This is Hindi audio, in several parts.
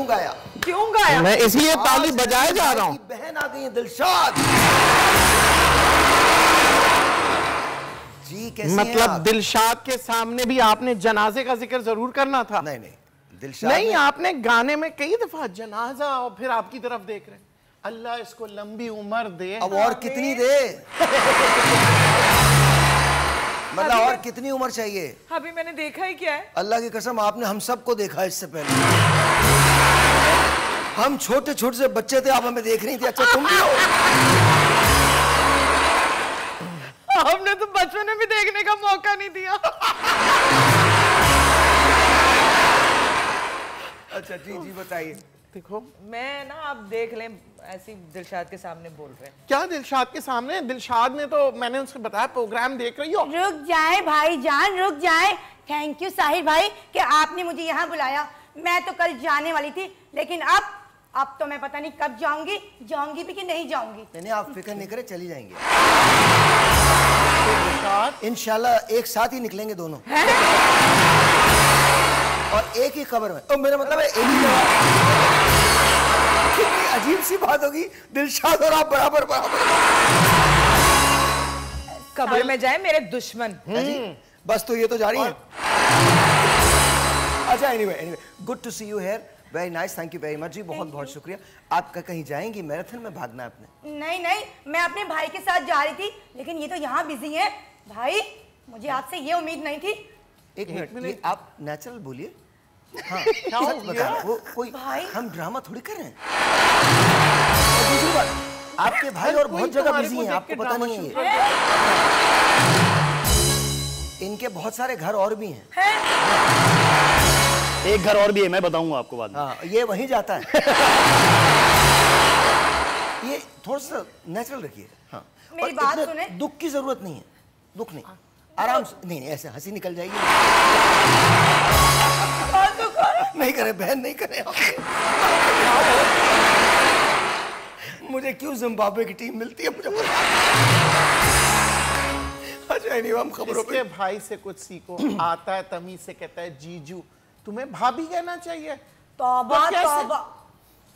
क्यों गाया? क्यों गाया? मैं इसलिए ताली बजाए जा रहा हूँ। बहन आ गई है दिलशाद जी, कैसी मतलब दिलशाद के सामने भी आपने जनाजे का जिक्र जरूर करना था। नहीं नहीं दिलशाद नहीं, आपने गाने में कई दफा जनाजा और फिर आपकी तरफ देख रहे हैं, अल्लाह इसको लंबी उम्र दे। अब और कितनी दे? मतलब और कितनी उम्र चाहिए? अभी मैंने देखा ही क्या है? अल्लाह की कसम आपने हम सबको देखा इससे पहले। हम छोटे छोटे से बच्चे थे, आप हमें देख रही थी। अच्छा तुम भी हो? हमने तो बचपन में भी देखने का मौका नहीं दिया। अच्छा जी जी बताइए। देखो मैं ना आप देख लें, ऐसी दिलशाद के सामने बोल रहे हैं। क्या दिलशाद के सामने? दिलशाद ने तो, मैंने उससे बताया प्रोग्राम देख रही हो। रुक जाए भाईजान, रुक जाए। थैंक यू साहिर भाई कि आपने मुझे यहाँ बुलाया। मैं तो कल जाने वाली थी, लेकिन अब तो मैं पता नहीं कब जाऊंगी भी कि नहीं जाऊंगी। नहीं आप फिक्र नहीं करें, चली जाएंगे इंशाल्लाह। एक साथ ही निकलेंगे दोनों और एक ही कब्र में। तो मेरा मतलब है एक ही जगह। कितनी अजीब सी बात होगी, दिलशाद और आप बराबर बराबर कब्र में जाए मेरे दुश्मन। बस तो ये तो जा रही है। अच्छा anyway good to see you here, very nice, thank you very much जी, बहुत बहुत शुक्रिया। आपका कहीं जाएंगी? मैराथन में भागना है आपने? नहीं नहीं, मैं अपने भाई के साथ जा रही थी, लेकिन ये तो यहाँ बिजी है। भाई मुझे आपसे ये उम्मीद नहीं थी। एक मिनट, ये आप नेचुरल बोलिए। हाँ सच बता, वो कोई हम ड्रामा थोड़ी कर रहे हैं। दूसरी बात, आपके भाई और बहुत जगह बिजी हैं, आपको पता नहीं है ये। इनके बहुत सारे घर और भी हैं। एक घर और भी है, मैं बताऊंगा आपको बाद में। हाँ ये वहीं जाता है। ये थोड़ा सा नेचुरल रखिए। हाँ मेरी बात सुने। दुख की जरूरत नहीं है, दुख नहीं, आराम से। नहीं ऐसे हंसी निकल जाएगी। नहीं करे बहन, नहीं करे। मुझे क्यों जिम्बाब्वे की टीम मिलती है मुझे? अच्छा नहीं, हम खबरों पे। भाई से कुछ सीखो। आता है तमीज से कहता है जीजू, तुम्हें भाभी कहना चाहिए। तौबा तौबा।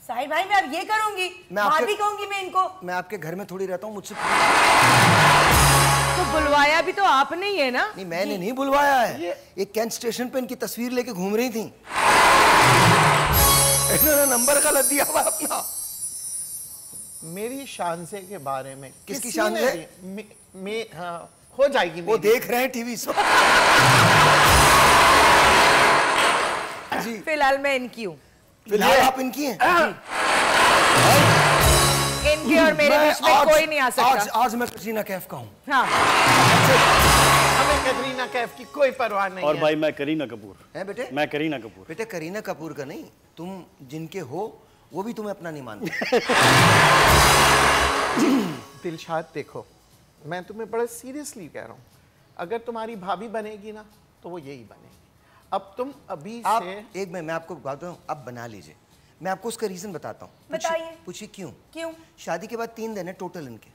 साहिर भाई मैं अब ये करूंगी, भाभी कहूंगी मैं इनको। मैं आपके घर में थोड़ी रहता हूँ, मुझसे तो बुलवाया भी तो आपने ही है ना? नहीं मैंने नहीं बुलवाया है। ये कैंट स्टेशन पे इनकी तस्वीर लेके घूम रही थी, इन्होंने नंबर गलत दिया हुआ अपना। मेरी शानसे के बारे में। किसकी शानसे? हाँ, हो जाएगी। वो देख रहे हैं टीवी से। जी फिलहाल मैं इनकी हूँ। फिलहाल आप इनकी हैं? इनके और मेरे बीच में कोई नहीं आ सकता। आज मैं कटरीना कैफ का हूँ। हाँ। हमें कटरीना कैफ की कोई परवाह नहीं और भाई मैं करीना कपूर है बेटे। मैं करीना कपूर। बेटे करीना कपूर का नहीं, तुम जिनके हो वो भी तुम्हें अपना नहीं मानते। दिलशाद देखो, मैं तुम्हें बड़ा सीरियसली कह रहा हूँ, अगर तुम्हारी भाभी बनेगी ना तो वो यही बनेगी। अब तुम अभी से एक मैं आपको बताता हूँ, अब बना लीजिए। मैं आपको उसका रीजन बताता हूँ। बताइए। पूछिए क्यों? क्यों? शादी के बाद 3 दिन है टोटल इनके।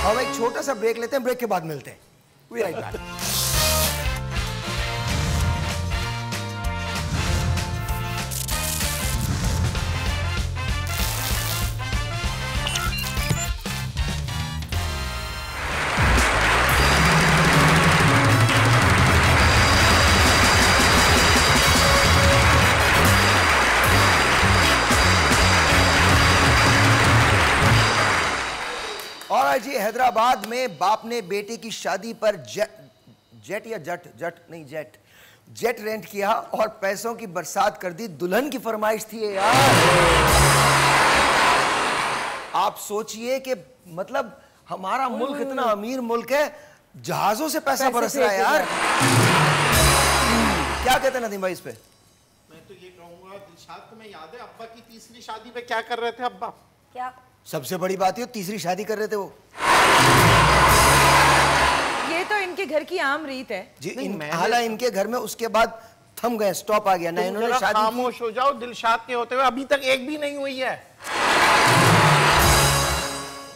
अब एक छोटा सा ब्रेक लेते हैं, ब्रेक के बाद मिलते हैं। We right back. और जी हैदराबाद में बाप ने बेटे की शादी पर जेट रेंट किया और पैसों की बरसात कर दी। दुल्हन की फरमाइश थी यार। आप सोचिए कि मतलब हमारा मुल्क इतना अमीर मुल्क है, जहाजों से पैसा बरस रहा है यार। क्या कहते हैं नदीम भाई इस पे? मैं तो ये कहूंगा, दिलशाद तुम्हें याद है अब्बा की तीसरी शादी पे क्या कर रहे थे अब्बा? क्या? सबसे बड़ी बात है तीसरी शादी कर रहे थे वो। ये तो इनके घर की आम रीत है जी। हालांकि इनके घर में उसके बाद थम गए, स्टॉप आ गया ना, इन्होंने शादी। खामोश हो जाओ, दिलशाद के होते हुए अभी तक एक भी नहीं हुई है।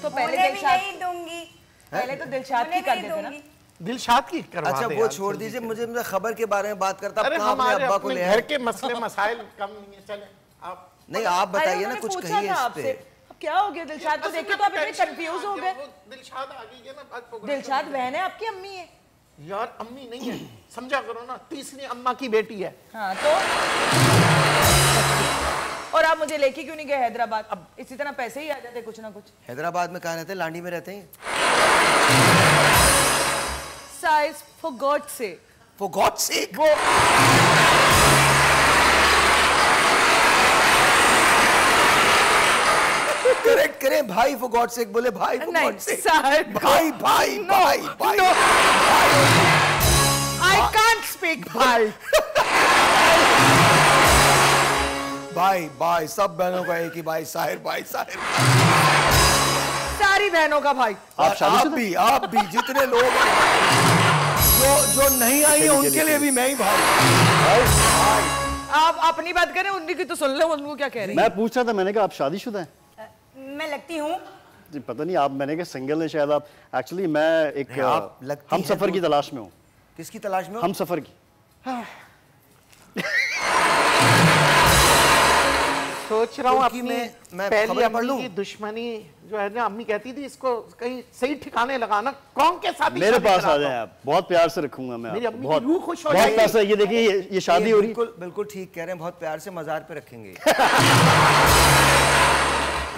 तो पहले दिलशाद नहीं दूंगी, पहले तो दिलशाद की कर देते ना। दिलशाद की करवा अच्छा दे वो यार, छोड़ जल्दी दीजिए, से। मुझे अपने खबर के बारे में बात करता। अरे अपना अपने हमारे अब्बा को अपने ले घर आए। के मसले मसाइल कम नहीं है, चले आप। नहीं आप बताइए ना, उन्होंने कुछ पूछा कहिए था इस आपसे। पे। अब क्या हो गया दिलशाद को देख के तो आप इतने कंफ्यूज हो गए। दिलशाद आ गई है ना बात पकड़ो। दिलशाद बहन है आपकी, अम्मी है? यार अम्मी नहीं है, समझा करो ना, तीसरी अम्मा की बेटी है। हाँ तो और आप मुझे लेके क्यों नहीं गए हैदराबाद? अब इसी तरह पैसे ही आ जाते कुछ ना कुछ। हैदराबाद में कहाँ रहते हैं? लांडी में रहते हैं। साइज फॉर गॉड से For God's sake! वो करेक्ट करें भाई, for God's sake बोले भाई, for नहीं, God's sake. साहब। भाई भाई भाई भाई आई कांट स्पीक भाई। भाई भाई, सब बहनों का एक ही भाई, साहिर भाई, साहिर। सारी बहनों का भाई। आप भी जितने लोग हैं, जो नहीं आई है उनके लिए भी मैं ही भाई। आप अपनी बात करें, उनकी की तो सुन लो, उनको क्या कह रही है। मैं पूछ रहा था, मैंने कहा आप शादीशुदा हैं? मैं लगती हूँ। जी पता नहीं, आप मैंने कहा सिंगल है शायद आप। एक्चुअली मैं एक आप लगती हम हैं सफर की तो- तलाश में हूँ। किसकी तलाश में हो? हम सफर की। सोच रहा हूँ तुर्की अपनी में मैं पहली खबरें पढ़ अम्मी लूं? की दुश्मनी जो है ना, अम्मी कहती थी इसको कहीं सही ठिकाने लगाना, कौन के साथ ही मेरे शादी पास करा आ दो। जाएं आप, बहुत प्यार से रखूंगा मैं मेरी आपको। अम्मी की बहुत रूह खुश हो बहुत जाएगी। पैसा। ये देखिए, ये शादी हो रही है। बिल्कुल बिल्कुल ठीक कह रहे हैं, बहुत प्यार से मजार पे रखेंगे।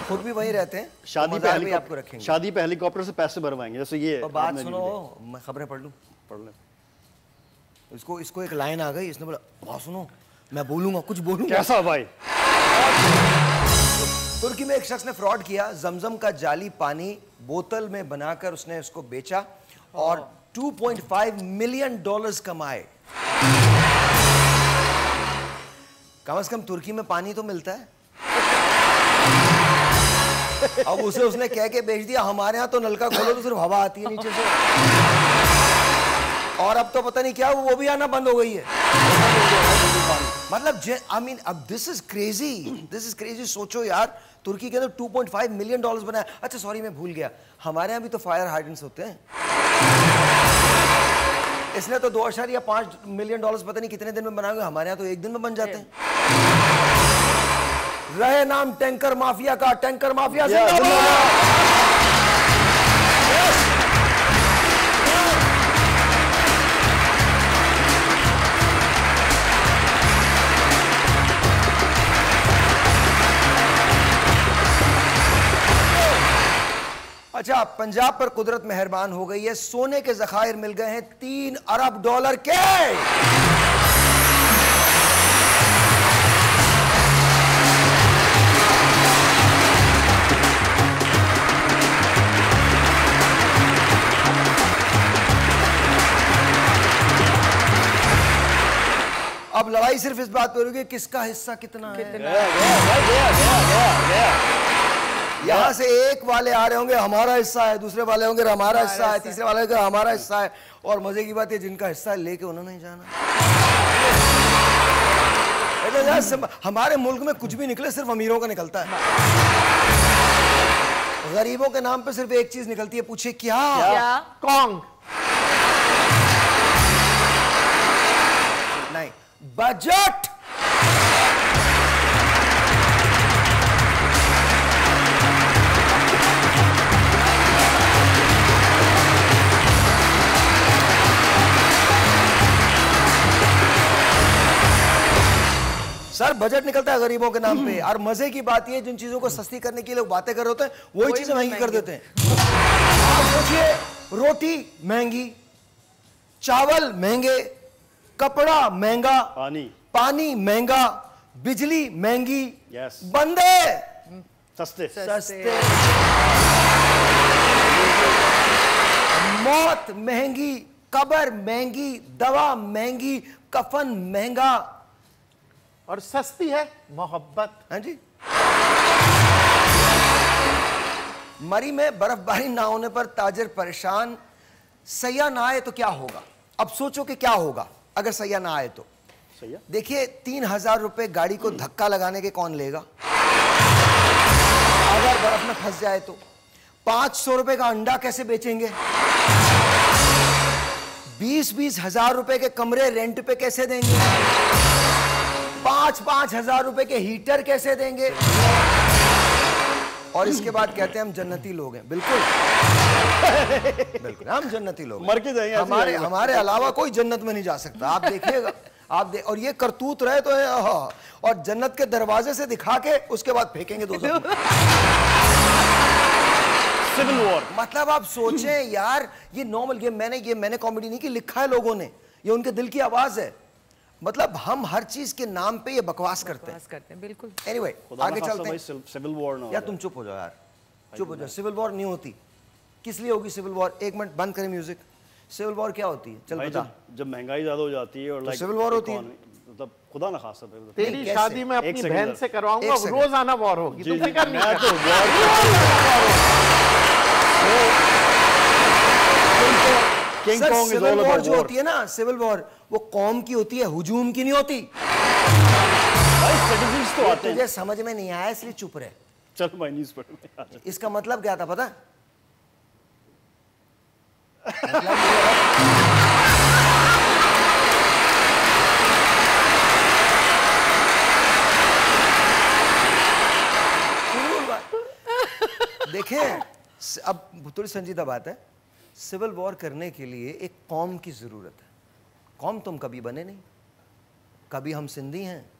खुद भी वहीं रहते हैं, शादी तो पे मजार भी आपको रखेंगे। शादी पे हेलीकॉप्टर से पैसे भरवाएंगे, जैसे ये और बात आपने सुनो, दी। मैं खबरें पढ़ लूं? पढ़ ले। इसको एक लाइन आ गई, इसने बोला बात सुनो, मैं बोलूंगा, कुछ बोलूंगा। कैसा भाई? तुर्की में एक शख्स ने फ्रॉड किया, जमजम का जाली पानी बोतल में बनाकर उसने उसको बेचा और $2.5 मिलियन कमाए। कम से कम तुर्की में पानी तो मिलता है। अब उसे उसने कह के बेच दिया, हमारे यहाँ तो नलका खोलो तो सिर्फ हवा आती है नीचे से, और अब तो पता नहीं क्या वो भी आना बंद हो गई है। मतलब आई मीन, अब दिस इज क्रेजी। सोचो यार, तुर्की के अंदर $2.5 मिलियन बनाया। अच्छा सॉरी, मैं भूल गया, हमारे यहाँ भी तो फायर हाइड्रेंट्स होते हैं। इसने तो $2.5 मिलियन पता नहीं कितने दिन में बनाएंगे, हमारे यहाँ तो एक दिन में बन जाते हैं। रहे नाम टैंकर माफिया का, टैंकर माफिया जिंदाबाद। अच्छा, पंजाब पर कुदरत मेहरबान हो गई है, सोने के जखायर मिल गए हैं $3 अरब के। अब लड़ाई सिर्फ इस बात पर होगी किसका हिस्सा कितना है। यहाँ से एक वाले आ रहे होंगे हमारा हिस्सा है, दूसरे वाले होंगे हमारा हिस्सा है, तीसरे वाले होंगे हमारा हिस्सा है, और मजे की बात है जिनका हिस्सा है लेके उन्होंने ही जाना। हमारे मुल्क में कुछ भी निकले सिर्फ अमीरों का निकलता है, गरीबों के नाम पे सिर्फ एक चीज निकलती है। पूछे क्या? कौन? नहीं, बजट। सर बजट निकलता है गरीबों के नाम पे, और मजे की बात ये, जिन चीजों को सस्ती करने के लिए लोग बातें कर रहे होते हैं वही चीजें महंगी कर देते हैं। आप सोचिए, रोटी महंगी, चावल महंगे, कपड़ा महंगा, पानी महंगा, बिजली महंगी, बंदे सस्ते। मौत महंगी, कब्र महंगी, दवा महंगी, कफन महंगा, और सस्ती है मोहब्बत। हाँ जी। मरी में बर्फबारी ना होने पर ताजिर परेशान, सैया ना आए तो क्या होगा? अब सोचो कि क्या होगा अगर सैया ना आए तो। देखिए, 3000 रुपए गाड़ी को धक्का लगाने के कौन लेगा अगर बर्फ में फंस जाए तो? 500 रुपए का अंडा कैसे बेचेंगे? 20-20 हजार रुपए के कमरे रेंट पे कैसे देंगे? 5-5 हजार रुपए के हीटर कैसे देंगे? और इसके बाद कहते हैं हम जन्नती लोग हैं। बिल्कुल बिल्कुल हम जन्नती लोग मर के जाएंगे, हमारे अलावा कोई जन्नत में नहीं जा सकता। आप देखिएगा, और ये करतूत रहे तो है, और जन्नत के दरवाजे से दिखा के उसके बाद फेंकेंगे दोस्तों। Civil war. मतलब आप सोचें यार, ये नॉर्मल, ये मैंने कॉमेडी नहीं की, लिखा है लोगों ने, ये उनके दिल की आवाज है। मतलब हम हर चीज के नाम पे ये बकवास करते हैं। बिल्कुल। एनीवे, आगे चलते हैं। सिविल वॉर ना, या तुम चुप हो जाओ यार, चुप हो जाओ। सिविल वॉर नहीं होती। किस लिए होगी सिविल वॉर? एक मिनट बंद करें म्यूजिक। सिविल वॉर क्या होती है? चल बता। जब महंगाई ज्यादा हो जाती है और तो सिविल वॉर होती है। मतलब खुदा ना खासा तेरी शादी में अपनी बहन से करवाऊंगा, रोजाना वॉर होगी। जी, तुम फिक्र नहीं कर। सिविल वॉर जो होती है ना, सिविल वॉर, वो कौम की होती है, हुजूम की नहीं होती। तो आते हैं। तुझे समझ में नहीं आया इसलिए चुप रहे। चल भाई न्यूज़ पढ़। इसका मतलब क्या था पता है? देखें, अब थोड़ी संजीदा बात है। सिविल वॉर करने के लिए एक कौम की ज़रूरत है। कौम तुम कभी बने नहीं। कभी हम सिंधी हैं,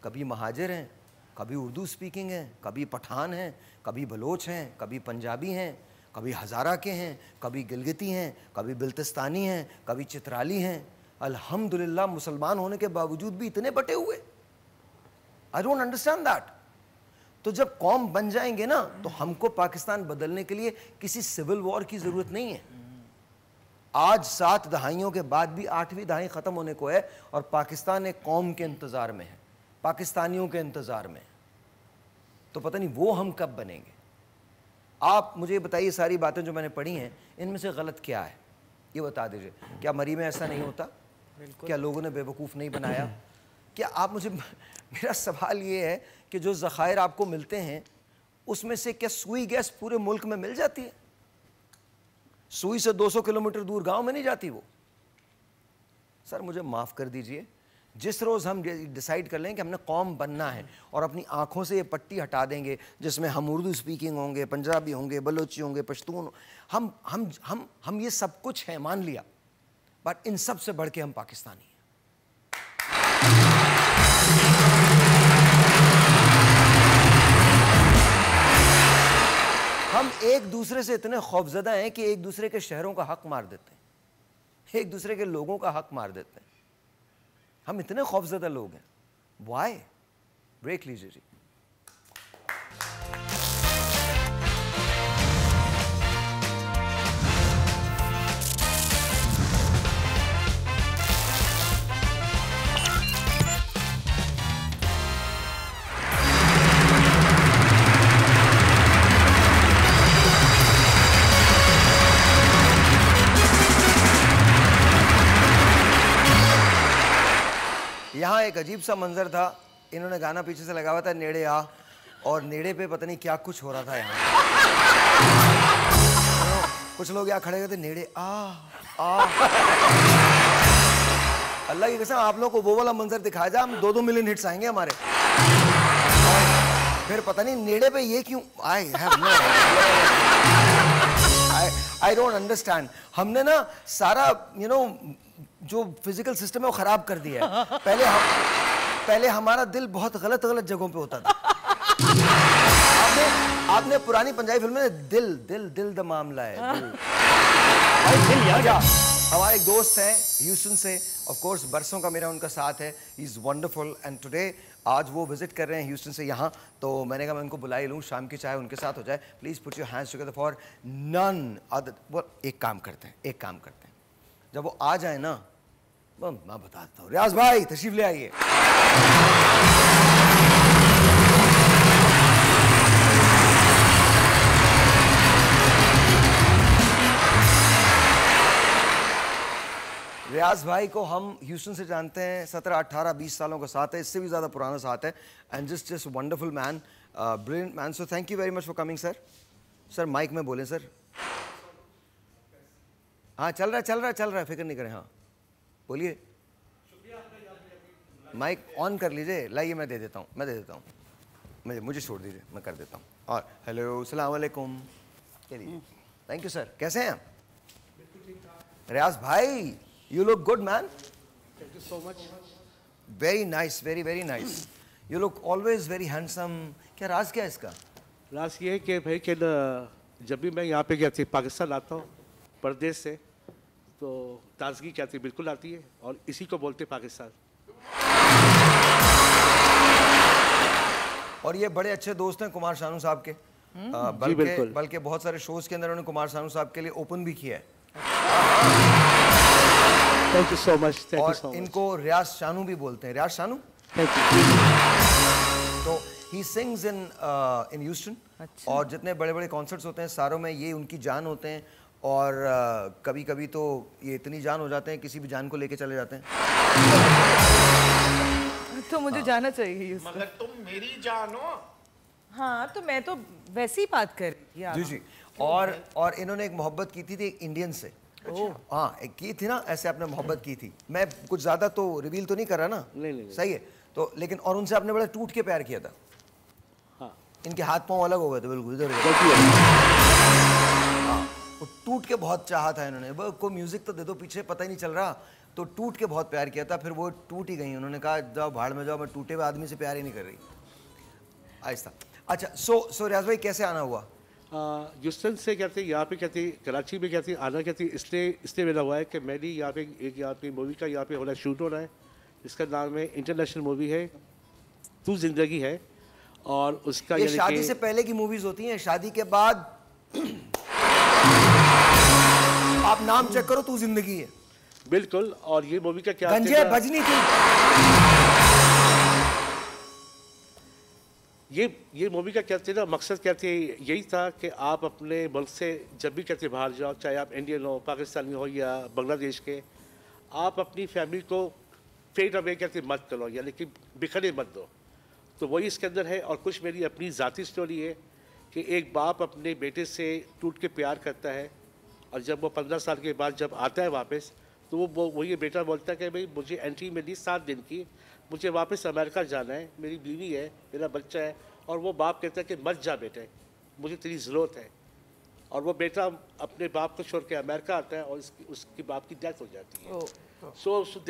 कभी महाजिर हैं, कभी उर्दू स्पीकिंग हैं, कभी पठान हैं, कभी बलोच हैं, कभी पंजाबी हैं, कभी हज़ारा के हैं, कभी गिलगिती हैं, कभी बिल्तिस्तानी हैं, कभी चित्राली हैं। अल्हम्दुलिल्लाह मुसलमान होने के बावजूद भी इतने बटे हुए। I don't understand that. तो जब कौम बन जाएंगे ना, तो हमको पाकिस्तान बदलने के लिए किसी सिविल वॉर की ज़रूरत नहीं है। आज 7 दहाइयों के बाद भी 8वीं दहाई ख़त्म होने को है और पाकिस्तान एक कौम के इंतज़ार में है, पाकिस्तानियों के इंतज़ार में। तो पता नहीं वो हम कब बनेंगे। आप मुझे बताइए, सारी बातें जो मैंने पढ़ी हैं इनमें से गलत क्या है ये बता दीजिए। क्या मरी में ऐसा नहीं होता? क्या लोगों ने बेवकूफ़ नहीं बनाया? क्या आप मुझे, मेरा सवाल ये है कि जो ज़खायर आपको मिलते हैं उसमें से क्या सुई गैस पूरे मुल्क में मिल जाती है? सुई से 200 किलोमीटर दूर गांव में नहीं जाती वो। सर मुझे माफ़ कर दीजिए, जिस रोज़ हम डिसाइड कर लें कि हमने कौम बनना है और अपनी आंखों से ये पट्टी हटा देंगे जिसमें हम उर्दू स्पीकिंग होंगे, पंजाबी होंगे, बलोची होंगे, पश्तून, हम ये सब कुछ है मान लिया, बट इन सब से बढ़ के हम पाकिस्तानी हैं। हम एक दूसरे से इतने खौफजदा हैं कि एक दूसरे के शहरों का हक मार देते हैं, एक दूसरे के लोगों का हक मार देते हैं। हम इतने खौफजदा लोग हैं। वाई? ब्रेक लीजिए जी। यहाँ एक अजीब सा मंजर था। इन्होंने गाना पीछे से लगा हुआ था, नेड़े आ, और नेड़े पे पता नहीं क्या कुछ हो रहा था यहाँ। कुछ लोग यहाँ खड़े हुए थे, नेड़े आ। अल्लाह की कसम आप लोगों को वो वाला मंजर दिखाया जा, हम 2-2 मिलियन हिट्स आएंगे हमारे। फिर पता नहीं नेड़े पे ये क्यों। I don't understand. हमने ना सारा जो फिजिकल सिस्टम है वो खराब कर दिया है। पहले हमारा दिल बहुत गलत जगहों पे होता था। आपने पुरानी पंजाबी फिल्म में दिल द मामला है, दिल यार। हमारे एक दोस्त हैं ह्यूस्टन से, ऑफ कोर्स बरसों का मेरा उनका साथ है। He is wonderful and today आज वो विजिट कर रहे हैं ह्यूस्टन से यहाँ। तो मैंने कहा मैं उनको बुला ही लूँ, शाम की चाय उनके साथ हो जाए। Please put your hands together for none other. वो एक काम करते हैं, जब वो आ जाए ना मैं बताता हूँ। रियाज भाई तशरीफ ले आइए। रियाज भाई को हम ह्यूस्टन से जानते हैं, 17, 18, 20 सालों का साथ है, इससे भी ज़्यादा पुराना साथ है। And just wonderful man, brilliant man. So thank you very much for coming sir. Sir mike में बोलें सर। हाँ चल रहा है, फिक्र नहीं करें। हाँ बोलिए। माइक ऑन कर लीजिए। लाइए मैं दे देता हूँ, मुझे छोड़ दीजिए, मैं कर देता हूँ। और हेलो, अस्सलाम वालेकुम। चलिए, थैंक यू सर। कैसे हैं? रियाज भाई, you look good man. Thank you so much. Very nice, very nice. You look always very handsome. क्या राज क्या है इसका? राज ये है कि भाई कि जब भी मैं यहाँ पे गया थी, पाकिस्तान आता हूँ परदेश से, तो ताजगी क्या थी बिल्कुल आती है, और इसी को बोलते पाकिस्तान। और ये बड़े अच्छे दोस्त हैं कुमार शानू साहब के। बल्कि बहुत सारे शोज के अंदर उन्होंने कुमार शानू साहब के लिए ओपन भी किया है। Thank you so much. और इनको रियाज शानू भी बोलते हैं। रियाज शानू, थैंक यू। तो ही सिंग्स इन ह्यूस्टन। और जितने बड़े बड़े कॉन्सर्ट्स होते हैं सारों में ये उनकी जान होते हैं। और कभी कभी तो ये इतनी जान हो जाते हैं, किसी भी जान को लेके चले जाते हैं। तो मुझे जाना चाहिए ह्यूस्टन। मगर तुम मेरी जान हो। हाँ तो मैं तो वैसे ही बात कर रही जी। और इन्होंने एक मोहब्बत की थी एक इंडियन से। हाँ, एक की थी ना, ऐसे आपने मोहब्बत की थी। मैं कुछ ज्यादा तो रिवील तो नहीं कर रहा ना? नहीं। सही है। तो लेकिन और उनसे आपने बड़ा टूट के प्यार किया था। हाँ। इनके हाथ पांव अलग हो गए थे बिल्कुल इधर। हाँ, वो टूट के बहुत चाहा था इन्होंने। वो को म्यूजिक तो दे दो पीछे, पता ही नहीं चल रहा। तो टूट के बहुत प्यार किया था, फिर वो टूट ही गई। उन्होंने कहा जाओ भाड़ में जाओ, मैं टूटे हुए आदमी से प्यार ही नहीं कर रही। आहिस्ता। अच्छा, सो रियाज भाई कैसे आना हुआ? ह्यूस्टन से कहते हैं यहाँ पे, कहते हैं कराची में, कहते हैं आना, कहते हैं इसलिए मेरा हुआ है कि मैंने यहाँ पे एक यहाँ पे मूवी का यहाँ पे हो रहा है, शूट हो रहा है। इसका नाम है, इंटरनेशनल मूवी है, तू जिंदगी है। और उसका ये शादी से पहले की मूवीज होती हैं, शादी के बाद आप नाम चेक करो, तू जिंदगी है। बिल्कुल। और ये मूवी का क्या गंजे बजनी थी। ये मूवी का कहते हैं ना, मकसद कहते हैं यही था कि आप अपने मुल्क से जब भी कहते बाहर जाओ, चाहे आप इंडियन हो, पाकिस्तानी हो या बांग्लादेश के, आप अपनी फैमिली को फेड अवे कहते मत करो, यानी कि बिखरे मत दो। तो वही इसके अंदर है। और कुछ मेरी अपनी ज़ाती स्टोरी है कि एक बाप अपने बेटे से टूट के प्यार करता है, और जब वो 15 साल के बाद जब आता है वापस, तो वो ये बेटा बोलता है कि भाई मुझे एंट्री मिली 7 दिन की, मुझे वापस अमेरिका जाना है, मेरी बीवी है, मेरा बच्चा है। और वो बाप कहता है कि मत जा बेटे, मुझे तेरी ज़रूरत है। और वो बेटा अपने बाप को छोड़ के अमेरिका आता है, और उसकी बाप की डेथ हो जाती है।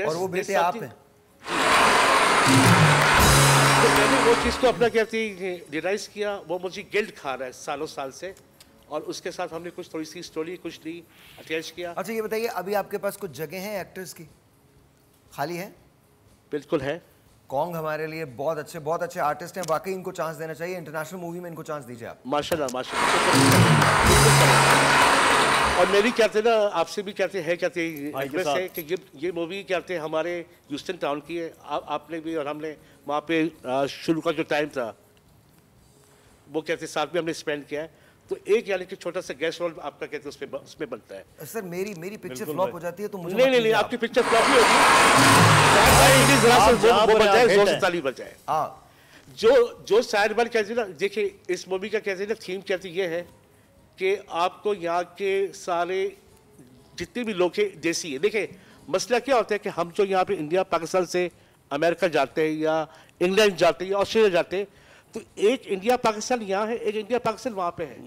और वो बेटे आप हैं। तो मैंने वो चीज़ को अपना कहती रियलाइज़ किया। वो मुझे गिल्ट खा रहा है सालों साल से, और उसके साथ हमने कुछ थोड़ी सी स्टोरी कुछ ली अटैच किया। अच्छा ये बताइए, अभी आपके पास कुछ जगह हैं एक्टर्स की खाली है? बिल्कुल है। कॉन्ग हमारे लिए बहुत अच्छे आर्टिस्ट हैं, वाकई इनको चांस देना चाहिए। इंटरनेशनल मूवी में इनको चांस दीजिए आप। माशाल्लाह माशाल्लाह। और मेरी कहते ना, आपसे भी कहते हैं कि ये मूवी कहते हैं हमारे ह्यूस्टन टाउन की है। आपने भी और हमने वहाँ पे शुरू का जो टाइम था वो कहते साथ में हमने स्पेंड किया है। तो एक यानी कि छोटा सा गेस्ट रोल आपका कहते उसमें बनता है। सर मेरी पिक्चर फ्लॉप हो जाती है तो मुझे नहीं आपकी पिक्चर फ्लॉप ही होगी। जरा से ताली बजाए। जो शायर बार कहते हैं ना, देखिए इस मूवी का कहते हैं ना, थीम कहती ये है कि आपको यहाँ के सारे जितने भी लोग हैं देसी है। देखिए मसला क्या होता है कि हम जो यहाँ पे इंडिया पाकिस्तान से अमेरिका जाते हैं या इंग्लैंड जाते हैं या ऑस्ट्रेलिया जाते हैं, तो एक इंडिया पाकिस्तान यहाँ है, एक इंडिया पाकिस्तान वहाँ पे है।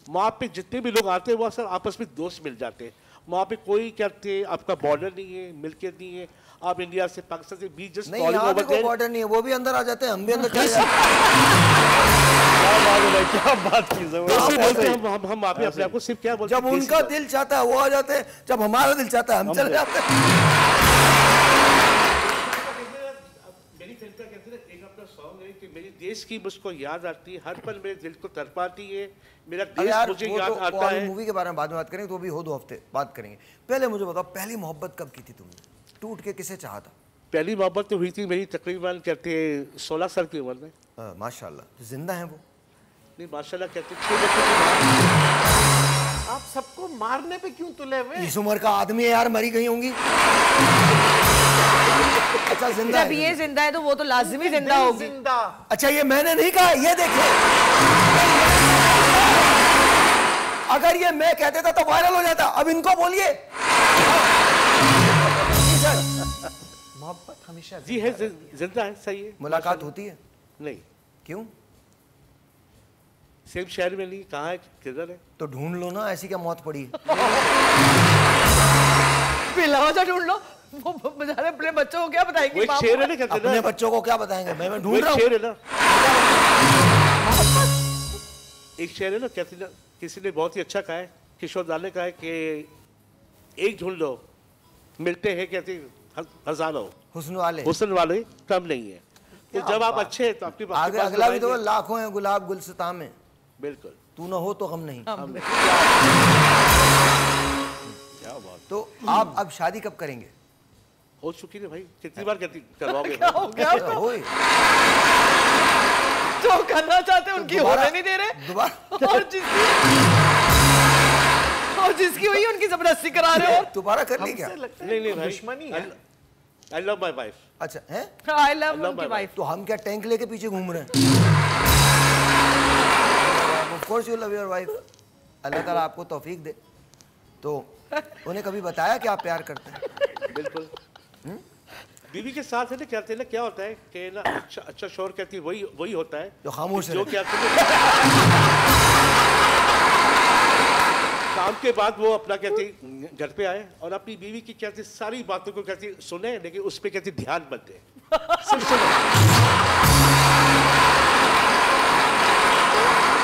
वहाँ पे जितने भी लोग आते हैं वो सब आपस में दोस्त मिल जाते हैं। वहाँ पे कोई कहते हैं आपका बॉर्डर नहीं है, मिल्कियत नहीं है। आप इंडिया से पाकिस्तान से बीच जस्ट नहीं, यहाँ पे कोई बॉर्डर नहीं है, वो भी अंदर आ जाते हैं, हम भी अंदर चले जाते हैं। क्या बात की जबरदस्त। हम वहाँ पे अपने आप को सिर्फ क्या बोलते हैं, जब उनका दिल चाहता है वो आ जाते हैं, जब हमारा दिल चाहता है हम चले जाते हैं। मेरी फिल्म का कहते हैं एक अपना सॉन्ग है कि मेरी देश की मुझको याद आती है, हर पल मेरे दिल को तड़पाती है, मेरा देश मुझे याद आता है। मूवी के बारे में बाद में बात करेंगे, तो अभी हो 2 हफ्ते बात करेंगे। पहले मुझे बताओ, पहली मोहब्बत कब की थी तुमने? टूट के किसे चाहा था? पहली मोहब्बत तो हुई थी मेरी तकरीबन कहते हैं 16 साल की उम्र में। माशाल्लाह, तो जिंदा है वो? नहीं माशाल्लाह कहते 6 बच्चों की। आप सबको मारने पे क्यों तुले हुए? इस उम्र का आदमी है यार, मरी गई होंगी। अच्छा जिंदा जब ये जिंदा है तो वो तो लाजिमी जिंदा होगी। अच्छा ये मैंने नहीं कहा, ये देखिए, अगर ये मैं कह देता तो वायरल हो जाता। अब इनको बोलिए मोहब्बत हमेशा जी है, जिंदा है, सही है। मुलाकात होती है? नहीं। क्यों? सेम शहर में नहीं, कहाँ है, किधर है? तो ढूंढ लो ना, ऐसी क्या मौत पड़ी है? पिलावा ढूंढ लो, वो बेचारे अपने बच्चों को क्या बताएंगे? वो एक शेर है ना, कहते हैं अपने ना, बच्चों को क्या बताएंगे? मैं वो ढूंढ एक रहा हूँ। शेर है ना, एक शेर है ना, कहते हैं ना, किसी ने बहुत ही अच्छा कहा है, किशोर दा ने कहा है कि एक ढूंढ लो, मिलते हैं कहते हजारों, हुस्न वाले हुस्न वाले कम नहीं है। तो जब आप अच्छे हैं तो आपकी आगे अगला भी तो लाखों हैं गुलाब गुलसिता में, बिल्कुल, तू ना हो तो हम नहीं। क्या बात। तो आप अब शादी कब करेंगे? हो चुकी है भाई, कितनी बार करवाओगे? क्या हो गया? होए जो करना चाहते हैं उनकी दोबारा- होने नहीं दे रहे, दोबारा और जिसकी हुई उनकी जबरदस्ती करा रहे हो। दोबारा कर ली क्या? नहीं भाई, दुश्मनी है। I love my wife. अच्छा है, आई लव उनकी वाइफ। तो हम क्या टैंक लेके पीछे घूम रहे हैं? Of course you love your wife. अल्लाह ताला आपको तौफीक दे। तो उन्हें कभी बताया कि आप प्यार करते हैं? बिल्कुल। बीवी के साथ है ना, कहते हैं ना, क्या होता है कि ना, अच्छा शोर कहती है वही होता है जो खामोश जो रहे। कहते हैं काम के बाद वो अपना कहती घर पे आए और अपनी बीवी की कहती सारी बातों को कहती सुने, लेकिन उस पे कहती ध्यान मत दे, सिर्फ सुने।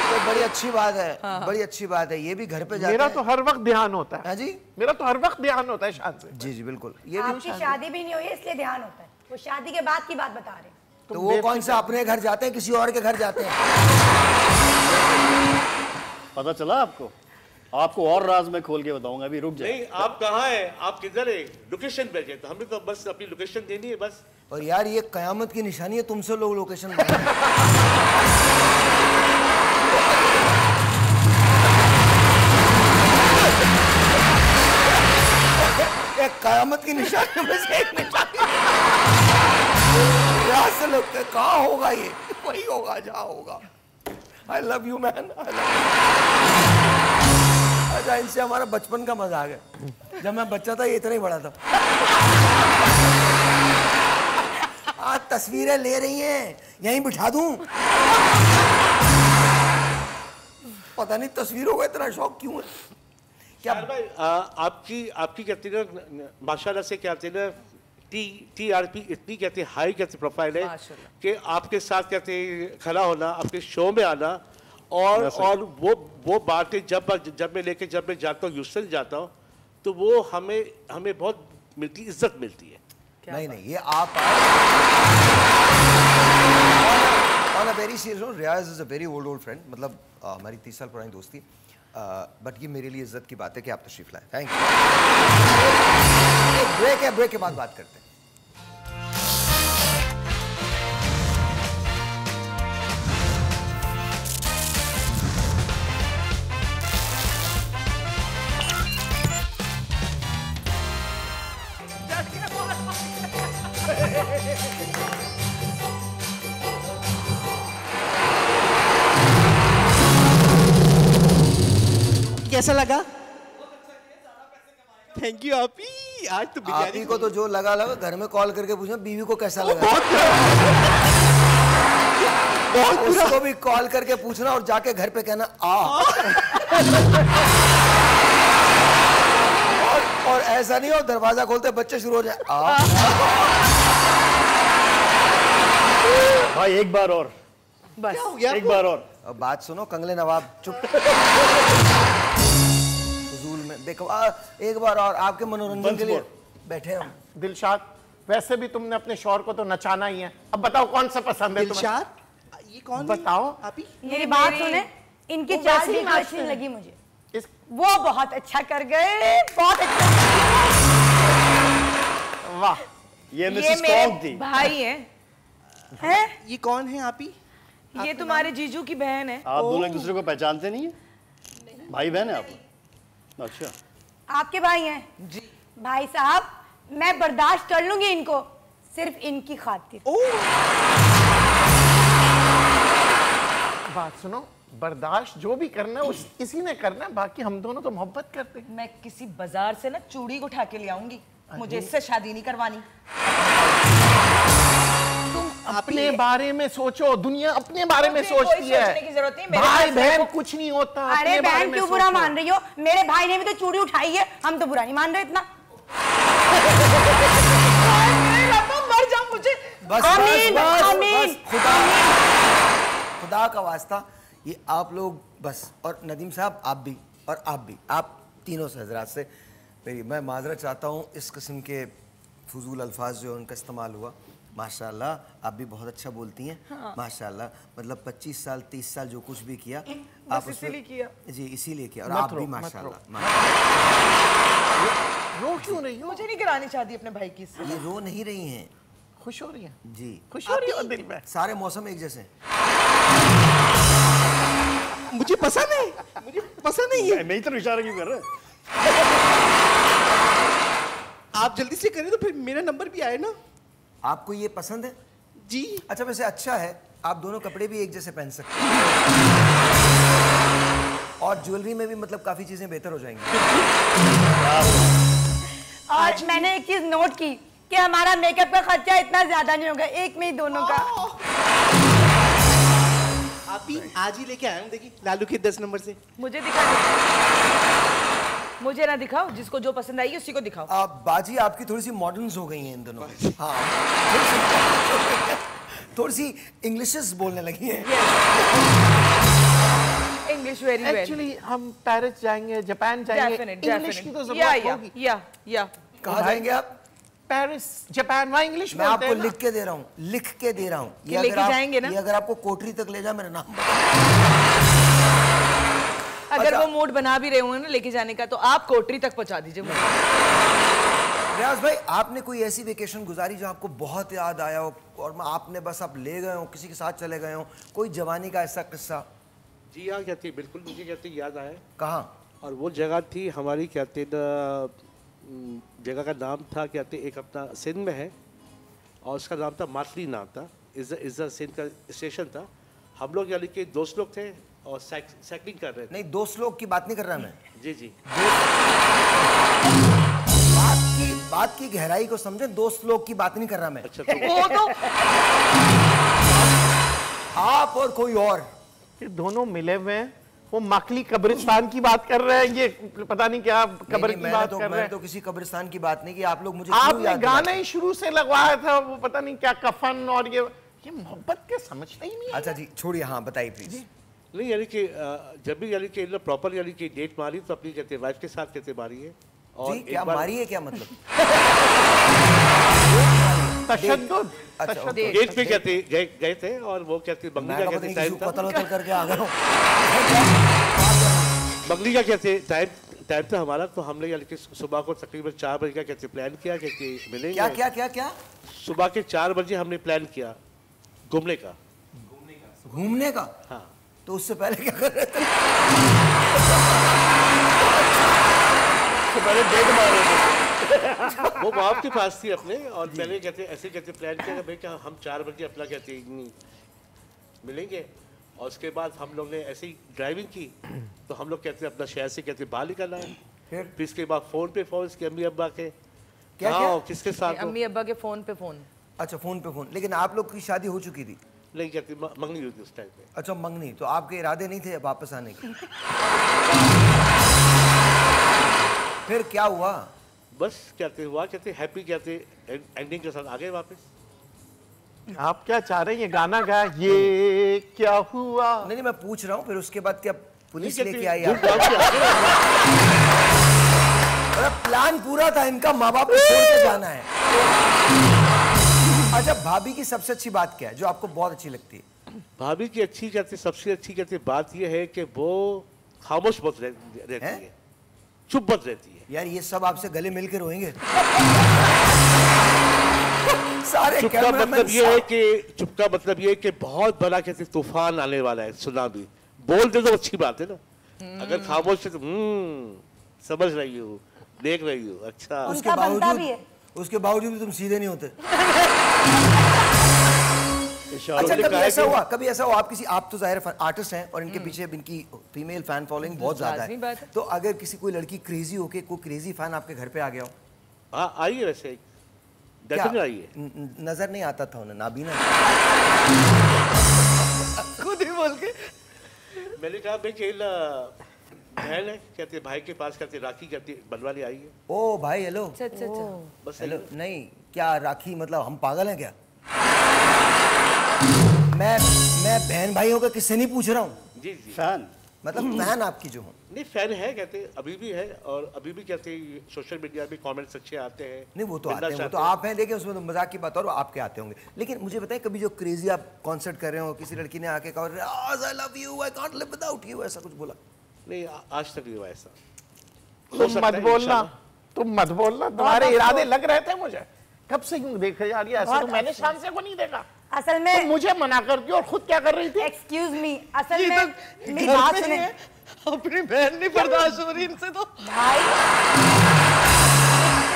तो बड़ी अच्छी बात है, बड़ी अच्छी बात है। ये भी घर पे जाते मेरा हैं? तो हर वक्त ध्यान होता है। हाँ जी, मेरा तो हर वक्त ध्यान होता है शान से। जी जी बिल्कुल। ये भी आपकी शादी भी नहीं हुई इसलिए ध्यान होता है, वो शादी के बाद की बात बता रहे हैं। तो वो कौन सा अपने घर जाते हैं, किसी और के घर जाते हैं? पता चला आपको? आपको और राज में खोल के बताऊंगा, अभी रुक जाए। नहीं, आप कहाँ हैं, आप किधर है, लोकेशन भेजे, तो हमें तो बस अपनी लोकेशन देनी है बस। और यार ये कयामत की निशानी है, तुमसे लोग लोकेशन मांगते हैं। एक कयामत की निशानी में से एक निशानी। यहाँ से लगता है कहाँ होगा ये? वही होगा जहाँ होगा। I love you man, I love you। अच्छा, इनसे हमारा बचपन का मजाक है। जब मैं बच्चा था ये इतना ही बड़ा था। आज तस्वीरें ले रही हैं, यहीं बिठा दूं? पता नहीं तस्वीरों का इतना शौक क्यों है। क्या भाई, आपकी कहती ना, माशाल्लाह से कहते ना, TRP इतनी कहते हाई कहते प्रोफाइल है कि आपके साथ कहते खड़ा होना, आपके शो में आना, और वो बातें जब मैं लेके जब मैं जाता हूँ, ह्यूस्टन जाता हूँ, तो वो हमें बहुत मिलती, इज्जत मिलती है। नहीं ये आप on a very serious note, Riyaz is a very old friend, मतलब हमारी 30 साल पुरानी दोस्ती, बट ये मेरे लिए इज्जत की बात है कि आप तशरीफ लाए। Thank you. ब्रेक है, ब्रेक के बाद बात करते हैं। कैसा लगा? थैंक यू आपी। आज तो आपी को तो जो लगा घर में कॉल करके पूछना बीवी को कैसा लगा। उसको भी कॉल करके पूछना और जाके घर पे कहना आ। और ऐसा नहीं हो दरवाजा खोलते बच्चे शुरू हो जाए आ। भाई एक बार और, बस एक बार और। अब बात सुनो कंगले नवाब, चुप। हुजूर में बेकवार। एक बार और आपके मनोरंजन के लिए बैठे हम। दिलशाद, वैसे भी तुमने अपने शौहर को तो नचाना ही है, अब बताओ कौन सा पसंद है तुम्हें? दिलशाद, ये कौन है? बताओ। आपी मेरी बात सुने, इनकी चाल भी अच्छी लगी मुझे। वो बहुत अच्छा कर गए, बहुत अच्छा। वाह, ये ये मिसेस मेरे कौन थी? भाई हैं। ये कौन है आपी? ये तुम्हारे जीजू की बहन है। आप दोनों एक दूसरे को पहचानते नहीं है? भाई बहन है आप? अच्छा, आपके भाई हैं जी। भाई साहब, मैं बर्दाश्त कर लूंगी इनको, सिर्फ इनकी खातिर। बात सुनो, बर्दाश्त जो भी करना है किसी ने करना है, बाकी हम दोनों तो मोहब्बत करते हैं। मैं किसी बाजार से ना चूड़ी उठा के ले आऊंगी, मुझे इससे शादी नहीं करवानी। अपने बारे में सोचो, दुनिया अपने बारे में मुझे कोई सोचती है। सोचने की जरूरत नहीं, मेरे भाई पास बहन देखो। कुछ नहीं होता। अरे अपने बारे बहन में क्यों बुरा सोचो। मान रही हो? मेरे भाई ने भी तो चूड़ी उठाई है, हम तो बुरा नहीं मान रहे इतना। मर जाऊं मुझे। बस आमीन, बस, आमीन, बस, खुदा का वास्ता, ये आप लोग बस, और नदीम साहब आप भी, और आप भी, आप तीनों से हजरात से मैं माजरत चाहता हूँ इस किस्म के फजूल अल्फाज जो उनका इस्तेमाल हुआ। माशाल्लाह आप भी बहुत अच्छा बोलती हैं। हाँ। माशाल्लाह, मतलब 25 साल 30 साल जो कुछ भी किया आप इसीलिए किया। जी इसीलिए किया, और आप भी माशाल्लाह। रो क्यों रही हो? मुझे नहीं करानी शादी अपने भाई की इससे। ये रो नहीं रही हैं खुश हो रही है? जी, खुश हो रही है दिल में? सारे मौसम एक जैसे हैं। मुझे पसंद है, मुझे पसंद नहीं है। मैं ही तो इशारा क्यों कर रहा है? आप जल्दी से करें तो फिर मेरा नंबर भी आए ना। आपको ये पसंद है? जी। अच्छा, वैसे अच्छा है, आप दोनों कपड़े भी एक जैसे पहन सकते हैं, और ज्वेलरी में भी मतलब काफी चीजें बेहतर हो जाएंगी। और मैंने एक चीज नोट की कि हमारा मेकअप का खर्चा इतना ज्यादा नहीं होगा, एक में ही दोनों का। आप ही आज ही लेके आए हूँ, देखिए लालू के 10 नंबर से। मुझे दिखा, मुझे ना दिखाओ, जिसको जो पसंद आएगी उसी को दिखाओ। बाजी आपकी थोड़ी सी मॉडर्न्स हो गई हैं इन दिनों। हाँ, थोड़ी सी इंग्लिशेस बोलने लगी हैं। English very well. एक्चुअली हम पेरिस जाएंगे, जापान जाएंगे, इंग्लिश की तो जरूरत होगी। या कहाँ जाएंगे आप? पेरिस, जापान, वहाँ इंग्लिश मैं बोलते आपको हैं ना। लिख के दे रहा हूँ, लिख के दे रहा हूँ। ये लेके जाएंगे ना? ये अगर आपको कोठरी तक ले जाए, मेरा नाम अगर वो मूड बना भी रहे होंगे ना लेके जाने का, तो आप कोटरी तक पहुंचा दीजिए मुझे। रियाज भाई, आपने कोई ऐसी वेकेशन गुजारी जो आपको बहुत याद आया हो, और आपने बस आप ले गए हो, किसी के साथ चले गए हो, कोई जवानी का ऐसा किस्सा? जी हाँ, कहती बिल्कुल, मुझे कहती याद आया। कहाँ? और वो जगह थी हमारी, कहते न, जगह का नाम था, कहते एक अपना सिंध में है, और उसका नाम था मातली, नाम था, इज़्ज़त सिंध का स्टेशन था। हम लोग यानी कि दोस्त लोग थे और साइकिलिंग कर रहे थे। नहीं, दोस्त लोग की बात नहीं कर रहा मैं। जी जी, बात की गहराई को समझे, दोस्त लोग की बात नहीं कर रहा मैं। अच्छा तो वो तो आप और कोई और। ये दोनों मिले हुए हैं, वो मकली कब्रिस्तान की बात कर रहे हैं, ये पता नहीं क्या कब्र की बात कर रहे मैंने हैं। तो किसी कब्रिस्तान की बात नहीं की। आप लोग मुझे क्यों आपने याद गाना दिलाते? ही शुरू से लगवाया था, वो पता नहीं क्या कफन, और ये मोहब्बत के समझते ही नहीं है। अच्छा जी, छोड़िए, हाँ बताइए प्लीज। नहीं, यानी कि जब भी यानी कि प्रॉपर यानी कि डेट मारी तो अपनी कहते वाइफ के साथ कहते मारी है। और जी, एक क्या बार- मारी है, क्या मतलब? तशद्दुद। अच्छा, ओके। डेट पे कहते गए थे, और वो कहते बंगली मैं का पता कहते नहीं टाइम किसी को था, कत्ल वत्ल करके आ गए हो। बंगली का कहते टाइम था हमारा। तो हमने यानी कि सुबह को तकरीबन 4 बजे का कहते प्लान किया कि मिलेंगे। क्या क्या क्या क्या? सुबह के 4 बजे हमने प्लान किया घूमने का। घूमने का? हाँ। तो उससे पहले क्या कर रहे थे? पहले डेट मार रहे थे। वो बाप के पास थी अपने, और पहले कहते ऐसे कहते प्लान किया कि भाई क्या हम 4 बजे अपना कहते मिलेंगे। और उसके बाद हम लोग ने ऐसे ही ड्राइविंग की, तो हम लोग कहते अपना शहर से कहते बाहर निकलना है। फिर इसके बाद फोन पे फोन इसके अम्मी अब्बा के, क्या कहाँ क्या? हो, किसके साथ हो? अम्मी अब्बा के फोन पे फोन। अच्छा, फोन पे फोन। लेकिन आप लोग की शादी हो चुकी थी? नहीं कहती, मंगनी हुई थी उस टाइम पे। अच्छा, मंगनी। तो आपके इरादे नहीं थे वापस आने के? फिर क्या हुआ? बस कहते हुआ कहते हैप्पी कहते एंडिंग के साथ आ गए वापस। आप क्या चाह रहे हैं, ये गाना गाया, ये क्या हुआ? नहीं, मैं पूछ रहा हूँ, फिर उसके बाद क्या पुलिस नहीं लेके कहते, आई? धूप धाम से आ गए। प्लान पूरा था इनका, माँ बाप को छोड़ के जाना है। अच्छा, भाभी की सबसे अच्छी बात क्या है जो आपको बहुत अच्छी लगती है? भाभी की अच्छी कहते सबसे अच्छी कहते बात यह है कि वो खामोश बहुत रहती है, चुप बहुत रहती है। यार, ये सब आपसे गले मिल के रोएंगे। सारे चुप का मतलब ये है कि बहुत बड़ा कहते तूफान आने वाला है, सुनामी। बोल दे तो अच्छी बात है ना, अगर खामोश है तो समझ रही हूँ, देख रही हूँ, अच्छा। उनका बनता भी है। उसके बावजूद भी तुम सीधे नहीं होते। अच्छा कभी ऐसा हुआ आप तो जाहिर आर्टिस्ट हैं और इनके पीछे इनकी फीमेल फैन फॉलोइंग बहुत ज्यादा है, तो अगर किसी कोई लड़की क्रेजी होके कोई क्रेजी फैन आपके घर पे आ गया हो? हाँ आई है, वैसे आई है। नजर नहीं आता था उन्हें, नाबीना खुद ही बोल के मैंने कहा भाई खेल बहन है, कहते भाई के पास, कहते राखी, कहते बनवाने आई है। ओ भाई हेलो, बस हेलो। नहीं क्या राखी मतलब हम पागल हैं क्या? मैं बहन भाइयों का किससे नहीं पूछ रहा हूँ। जी फैन मतलब फैन आपकी जो हूँ। नहीं फैन है, कहते अभी भी है, और अभी भी कहते सोशल मीडिया पे कमेंट्स अच्छे आते हैं। नहीं वो तो आते हैं, वो तो आप हैं, देखिए उसमें तो मजाक की बात और आपके आते होंगे। लेकिन मुझे बताएं कभी जो क्रेजी आप कॉन्सर्ट कर रहे हो, किसी लड़की ने आके कहा I love you, I can't live without you, ऐसा कुछ बोला? नहीं आज तक नहीं हुआ ऐसा। तुम मत बोलना, तुम्हारे इरादे लग रहे थे मुझे कब से यूं देखे जा रही है ऐसे, तो मैंने शांसे को नहीं देखा असल में। तो मुझे मना कर दिया और खुद क्या कर रही थी? एक्सक्यूज मी, असल में मेरी बात सुने, अपनी बहन नहीं बर्दाश्त हो रही इनसे तो। भाई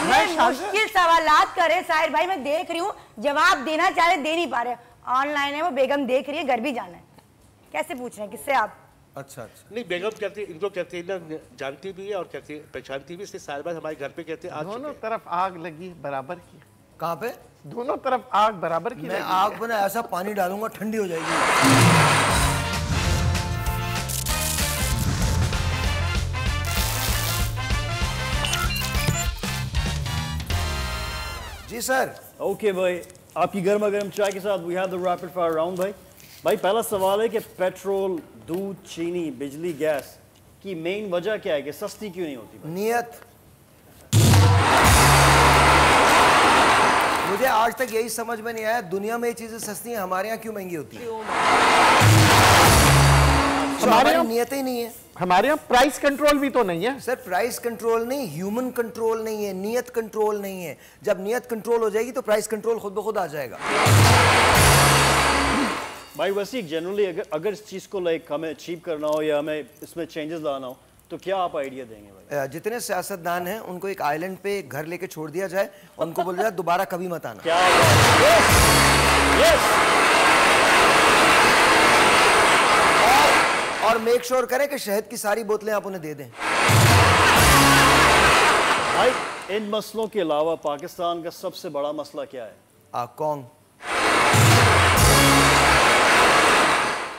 मैं मुश्किल सवालात करे साहिर भाई, मैं देख रही हूँ जवाब देना चाह रहे दे नहीं पा रहे। ऑनलाइन है वो, बेगम देख रही है, घर भी जाना है, कैसे पूछ रहे हैं किससे आप? अच्छा नहीं बेगम कहते इनको कहते हैं ना, जानती भी है और कहते पहचानती भी, इसलिए साल बाद हमारे घर पे कहते हैं दोनों तरफ आग लगी बराबर की। कहाँ पे? दोनों तरफ आग बराबर की। मैं आग पर ऐसा पानी डालूंगा ठंडी हो जाएगी। जी सर। ओके भाई, आपकी गर्मा गर्म चाय के साथ we have the rapid fire round. भाई पहला सवाल है कि पेट्रोल, दूध, चीनी, बिजली, गैस की मेन वजह क्या है कि सस्ती क्यों नहीं होती? नियत। मुझे आज तक यही समझ में नहीं आया, दुनिया में ये चीजें सस्ती हैं, हमारे यहाँ क्यों महंगी होती है? हमारे यहाँ नियत ही नहीं है। हमारे यहाँ प्राइस कंट्रोल भी तो नहीं है सर। प्राइस कंट्रोल नहीं, ह्यूमन कंट्रोल नहीं है, नियत कंट्रोल नहीं है। जब नियत कंट्रोल हो जाएगी तो प्राइस कंट्रोल खुद ब खुद आ जाएगा। भाई वैसे जनरली अगर इस चीज को लाइक हमें अचीव करना हो या हमें इसमें चेंजेस लाना हो तो क्या आप आइडिया देंगे भाई? जितने सियासतदान हैं उनको एक आइलैंड पे घर लेके छोड़ दिया जाए, उनको बोला जाए दोबारा कभी मत आना। क्या और मेक श्योर करें कि शहद की सारी बोतलें आप उन्हें दे दें। भाई इन मसलों के अलावा पाकिस्तान का सबसे बड़ा मसला क्या है? कौन?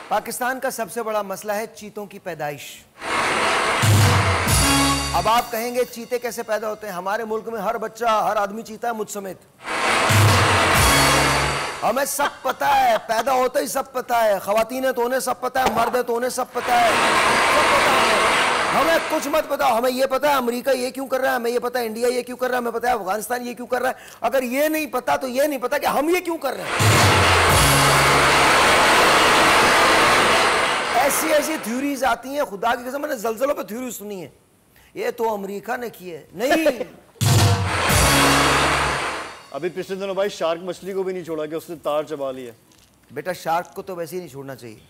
पाकिस्तान का सबसे बड़ा मसला है चीतों की पैदाइश। अब आप कहेंगे चीते कैसे पैदा होते हैं? हमारे मुल्क में हर बच्चा, हर आदमी चीता है, मुझ समेत। हमें सब पता है, पैदा होते ही सब पता है। खवातीन है तो उन्हें सब पता है, मर्द है तो उन्हें सब पता है, सब पता है। हमें कुछ मत पता, हमें ये पता है अमेरिका ये क्यों कर रहा है, हमें ये पता है इंडिया ये क्यों कर रहा है, हमें पता है अफगानिस्तान ये क्यों कर रहा है। अगर ये नहीं पता तो ये नहीं पता कि हम ये क्यों कर रहे हैं। ऐसी ऐसी थ्योरीज आती हैं, खुदा की कसम मैंने जलजलों पे थ्योरी सुनी है, ये तो अमेरिका ने की है। नहीं अभी पिछले दिनों भाई शार्क मछली को भी नहीं छोड़ा कि उसने तार चबा लिया। बेटा शार्क को तो वैसे ही नहीं छोड़ना चाहिए।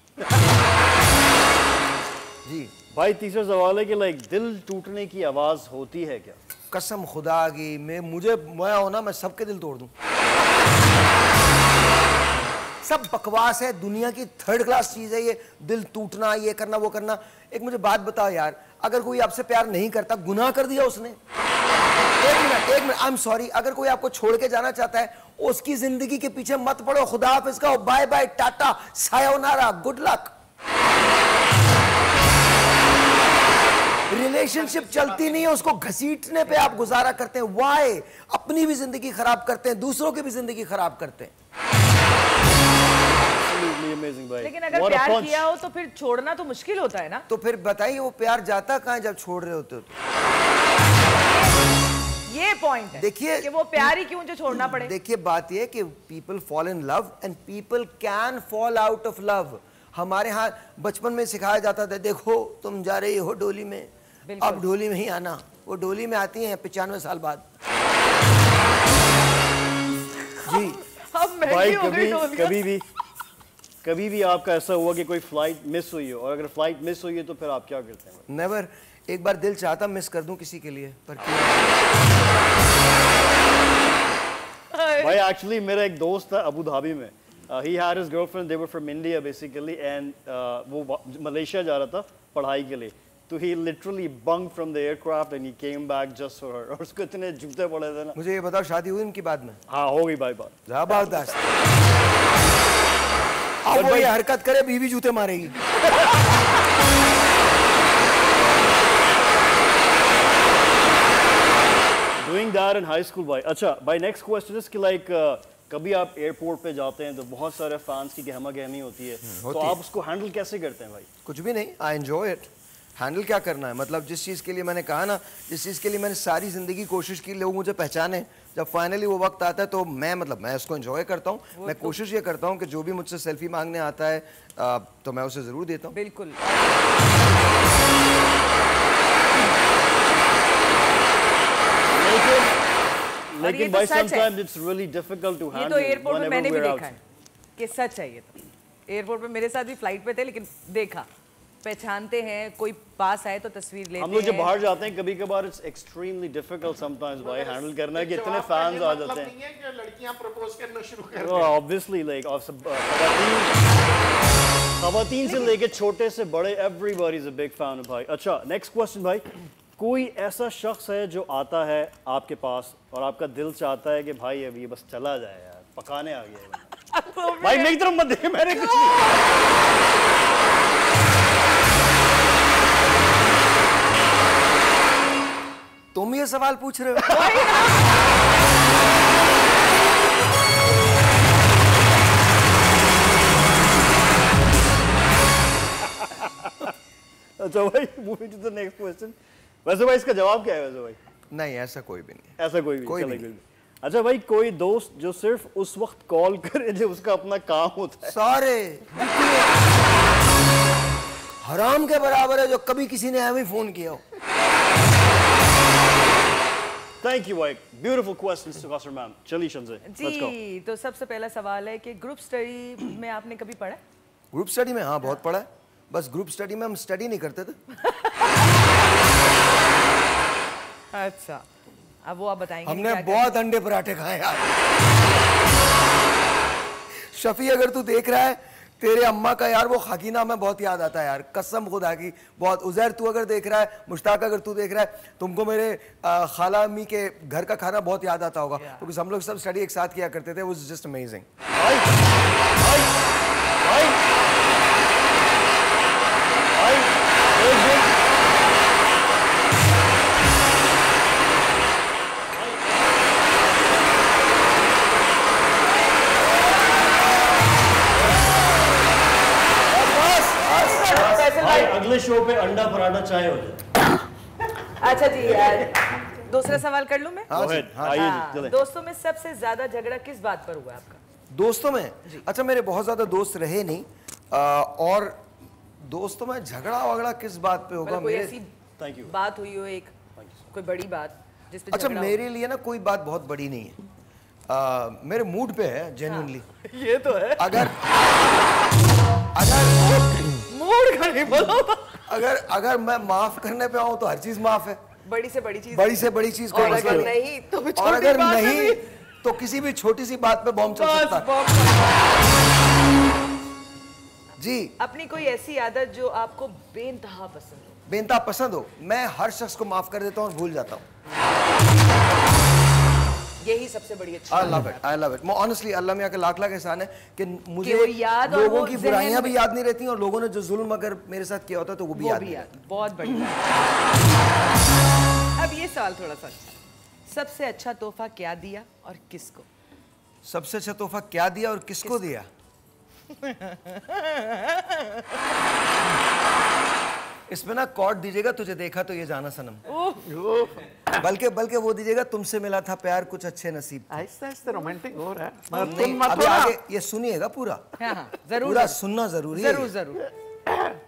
जी भाई तीसरा सवाल है कि लाइक दिल टूटने की आवाज होती है क्या? कसम खुदा की मुझे मैं हो ना, मैं सबके दिल तोड़ दूं। सब बकवास है, दुनिया की थर्ड क्लास चीज है ये दिल टूटना, ये करना वो करना। एक मुझे बात बताओ यार, अगर कोई आपसे प्यार नहीं करता, गुनाह कर दिया उसने? एक मिनट आई एम सॉरी, अगर कोई आपको छोड़ के जाना चाहता है उसकी जिंदगी के पीछे मत पड़ो, खुदा हाफिज कहो, bye bye, tata, sayonara, good luck. Relationship चलती नहीं है, उसको घसीटने पे आप गुजारा करते हैं। वाई? अपनी भी जिंदगी खराब करते हैं, दूसरों की भी जिंदगी खराब करते हैं। लेकिन अगर प्यार किया हो तो फिर छोड़ना तो मुश्किल होता है ना। तो फिर बताइए वो प्यार जाता कहाँ है जब छोड़ रहे होते हो तो? ये पॉइंट है, देखिए कि वो प्यार ही क्यों जो छोड़ना पड़े। देखिए बात ये कि people fall in love and people can fall out of love. हमारे यहाँ बचपन में सिखाया जाता था, देखो तुम जा रही हो डोली में, अब डोली में ही आना। वो डोली में आती हैं 95 साल बाद। जी भाई कभी भी आपका ऐसा हुआ कि कोई फ्लाइट मिस हुई हो, और अगर फ्लाइट मिस हुई है तो फिर आप क्या करते हैं? नेवर। एक बार दिल चाहता मिस कर दूं किसी के लिए, पर भाई एक्चुअली मेरा एक दोस्त था अबू धाबी में, He had his girlfriend, they were from India basically, and वो मलेशिया जा रहा था पढ़ाई के लिए. So he literally bunked from the aircraft and he came back just for her. और उसको इतने जूते पड़े थे ना. मुझे ये बताओ शादी हुई इनकी बाद में? हाँ हो गई भाई बात. जबरदस्त. अब वो ये हरकत करे बीवी जूते मारेगी. Doing that in high school भाई. अच्छा भाई next question is कि like कभी आप एयरपोर्ट पे जाते हैं तो बहुत सारे फैंस की गहमा गहमी होती है. तो आप उसको हैंडल कैसे करते हैं भाई? कुछ भी नहीं. I enjoy it. हैंडल क्या करना है, मतलब जिस चीज़ के लिए मैंने कहा ना, जिस चीज़ के लिए मैंने सारी ज़िंदगी कोशिश की लोग मुझे पहचाने, जब फाइनली वो वक्त आता है तो मैं उसको एंजॉय करता हूँ. मैं कोशिश ये करता हूँ कि जो भी मुझसे सेल्फी मांगने आता है तो मैं उसे ज़रूर देता हूँ. बिल्कुल. लेकिन भाई sometimes it's really difficult to handle. ये तो एयरपोर्ट पे मैंने भी whenever we're देखा है कि सच है ये तो. एयरपोर्ट पे मेरे साथ भी फ्लाइट पे थे लेकिन देखा, पहचानते हैं, कोई पास आए तो तस्वीर लेते हैं. हम लोग जब बाहर जाते हैं कभी कभार it's extremely difficult sometimes भाई हैंडल करना कि इतने फैंस आ जाते हैं. नहीं है कि लड़कियां प्रपोज करना शुरू कर दें. Obviously like खवातीन से लेके छोटे से बड़े everybody is a big fan of भाई. अच्छा next question भाई, कोई ऐसा शख्स है जो आता है आपके पास और आपका दिल चाहता है कि भाई अभी बस चला जाए यार, पकाने आ गया भाई मेरी तरफ मत देख, मैंने कुछ नहीं. तुम ये सवाल पूछ रहे हो? अच्छा भाई moving to the next question. वैसे भाई इसका जवाब क्या है वैसे भाई? नहीं ऐसा कोई भी नहीं. ऐसा कोई भी नहीं. अच्छा भाई कोई दोस्त जो सिर्फ उस वक्त कॉल करे जब उसका अपना काम होता है. सारे हराम के बराबर है जो कभी किसी ने हमें फोन किया हो. Thank you भाई. Beautiful questions to Kausar ma'am. चलिए शंजे. Let's go. जी तो सबसे पहला सवाल है कि ग्रुप स्टडी में आपने कभी पढ़ा? ग्रुप स्टडी में हाँ बहुत पढ़ा है. बस ग्रुप स्टडी में हम स्टडी नहीं करते थे. अच्छा अब वो आप बताएंगे. हमने बहुत अंडे पराठे खाए यार. शफी अगर तू देख रहा है, तेरे अम्मा का यार वो खाकी नाम है बहुत याद आता है यार, कसम खुदा की बहुत. उजैर तू अगर देख रहा है, मुश्ताक अगर तू देख रहा है, तुमको मेरे खाला अम्मी के घर का खाना बहुत याद आता होगा क्योंकि हम लोग सब स्टडी एक साथ किया करते थे. वो जस्ट अमेजिंग. अगले शो पे अंडा पराठा चाय हो जाए. अच्छा जी दूसरा सवाल कर लूं मैं? आइए. दोस्तों में सबसे ज्यादा झगड़ा किस बात पर हुआ आपका? दोस्तों में? अच्छा मेरे बहुत ज्यादा दोस्त रहे नहीं. और दोस्तों में झगड़ा वगड़ा किस बात पे होगा? कोई ऐसी बात हुई हो एक कोई बड़ी बात जिस पे? अच्छा मेरे लिए ना कोई बात बहुत बड़ी नहीं है. मेरे मूड पे है जेन्युइनली. ये तो है. अगर मूड का नहीं बोलो. अगर मैं माफ करने पे आऊं तो हर चीज माफ है. बड़ी से बड़ी चीज. बड़ी से बड़ी चीज कोई मसला नहीं. तो और अगर नहीं तो किसी भी छोटी सी बात पे बॉम्ब चल सकता है. जी अपनी कोई ऐसी आदत जो आपको बेइंतहा पसंद हो? बेइंतहा पसंद हो? मैं हर शख्स को माफ कर देता हूँ और भूल जाता हूँ. यही सबसे बड़ी अच्छी. I love it. ऑनेस्टली अल्लाह मियां का लाख लाख एहसान है कि मुझे लोगों की बुराइयां भी याद नहीं रहती और लोगों ने जो जुल्म अगर मेरे साथ किया होता तो वो भी याद नहीं. बहुत बढ़िया. अब ये सवाल थोड़ा सा, सबसे अच्छा तोहफा क्या दिया और किसको? सबसे अच्छा तोहफा क्या दिया और किसको दिया? इसमें ना कॉर्ड दीजिएगा तुझे देखा तो ये जाना सनम. बल्कि वो दीजिएगा तुमसे मिला था प्यार कुछ अच्छे नसीब. आहिस्ता आहिस्ता रोमांटिक हो रहा है. अभी आगे ये सुनिएगा पूरा. जरूर पूरा सुनना जरूरी है. जरूर.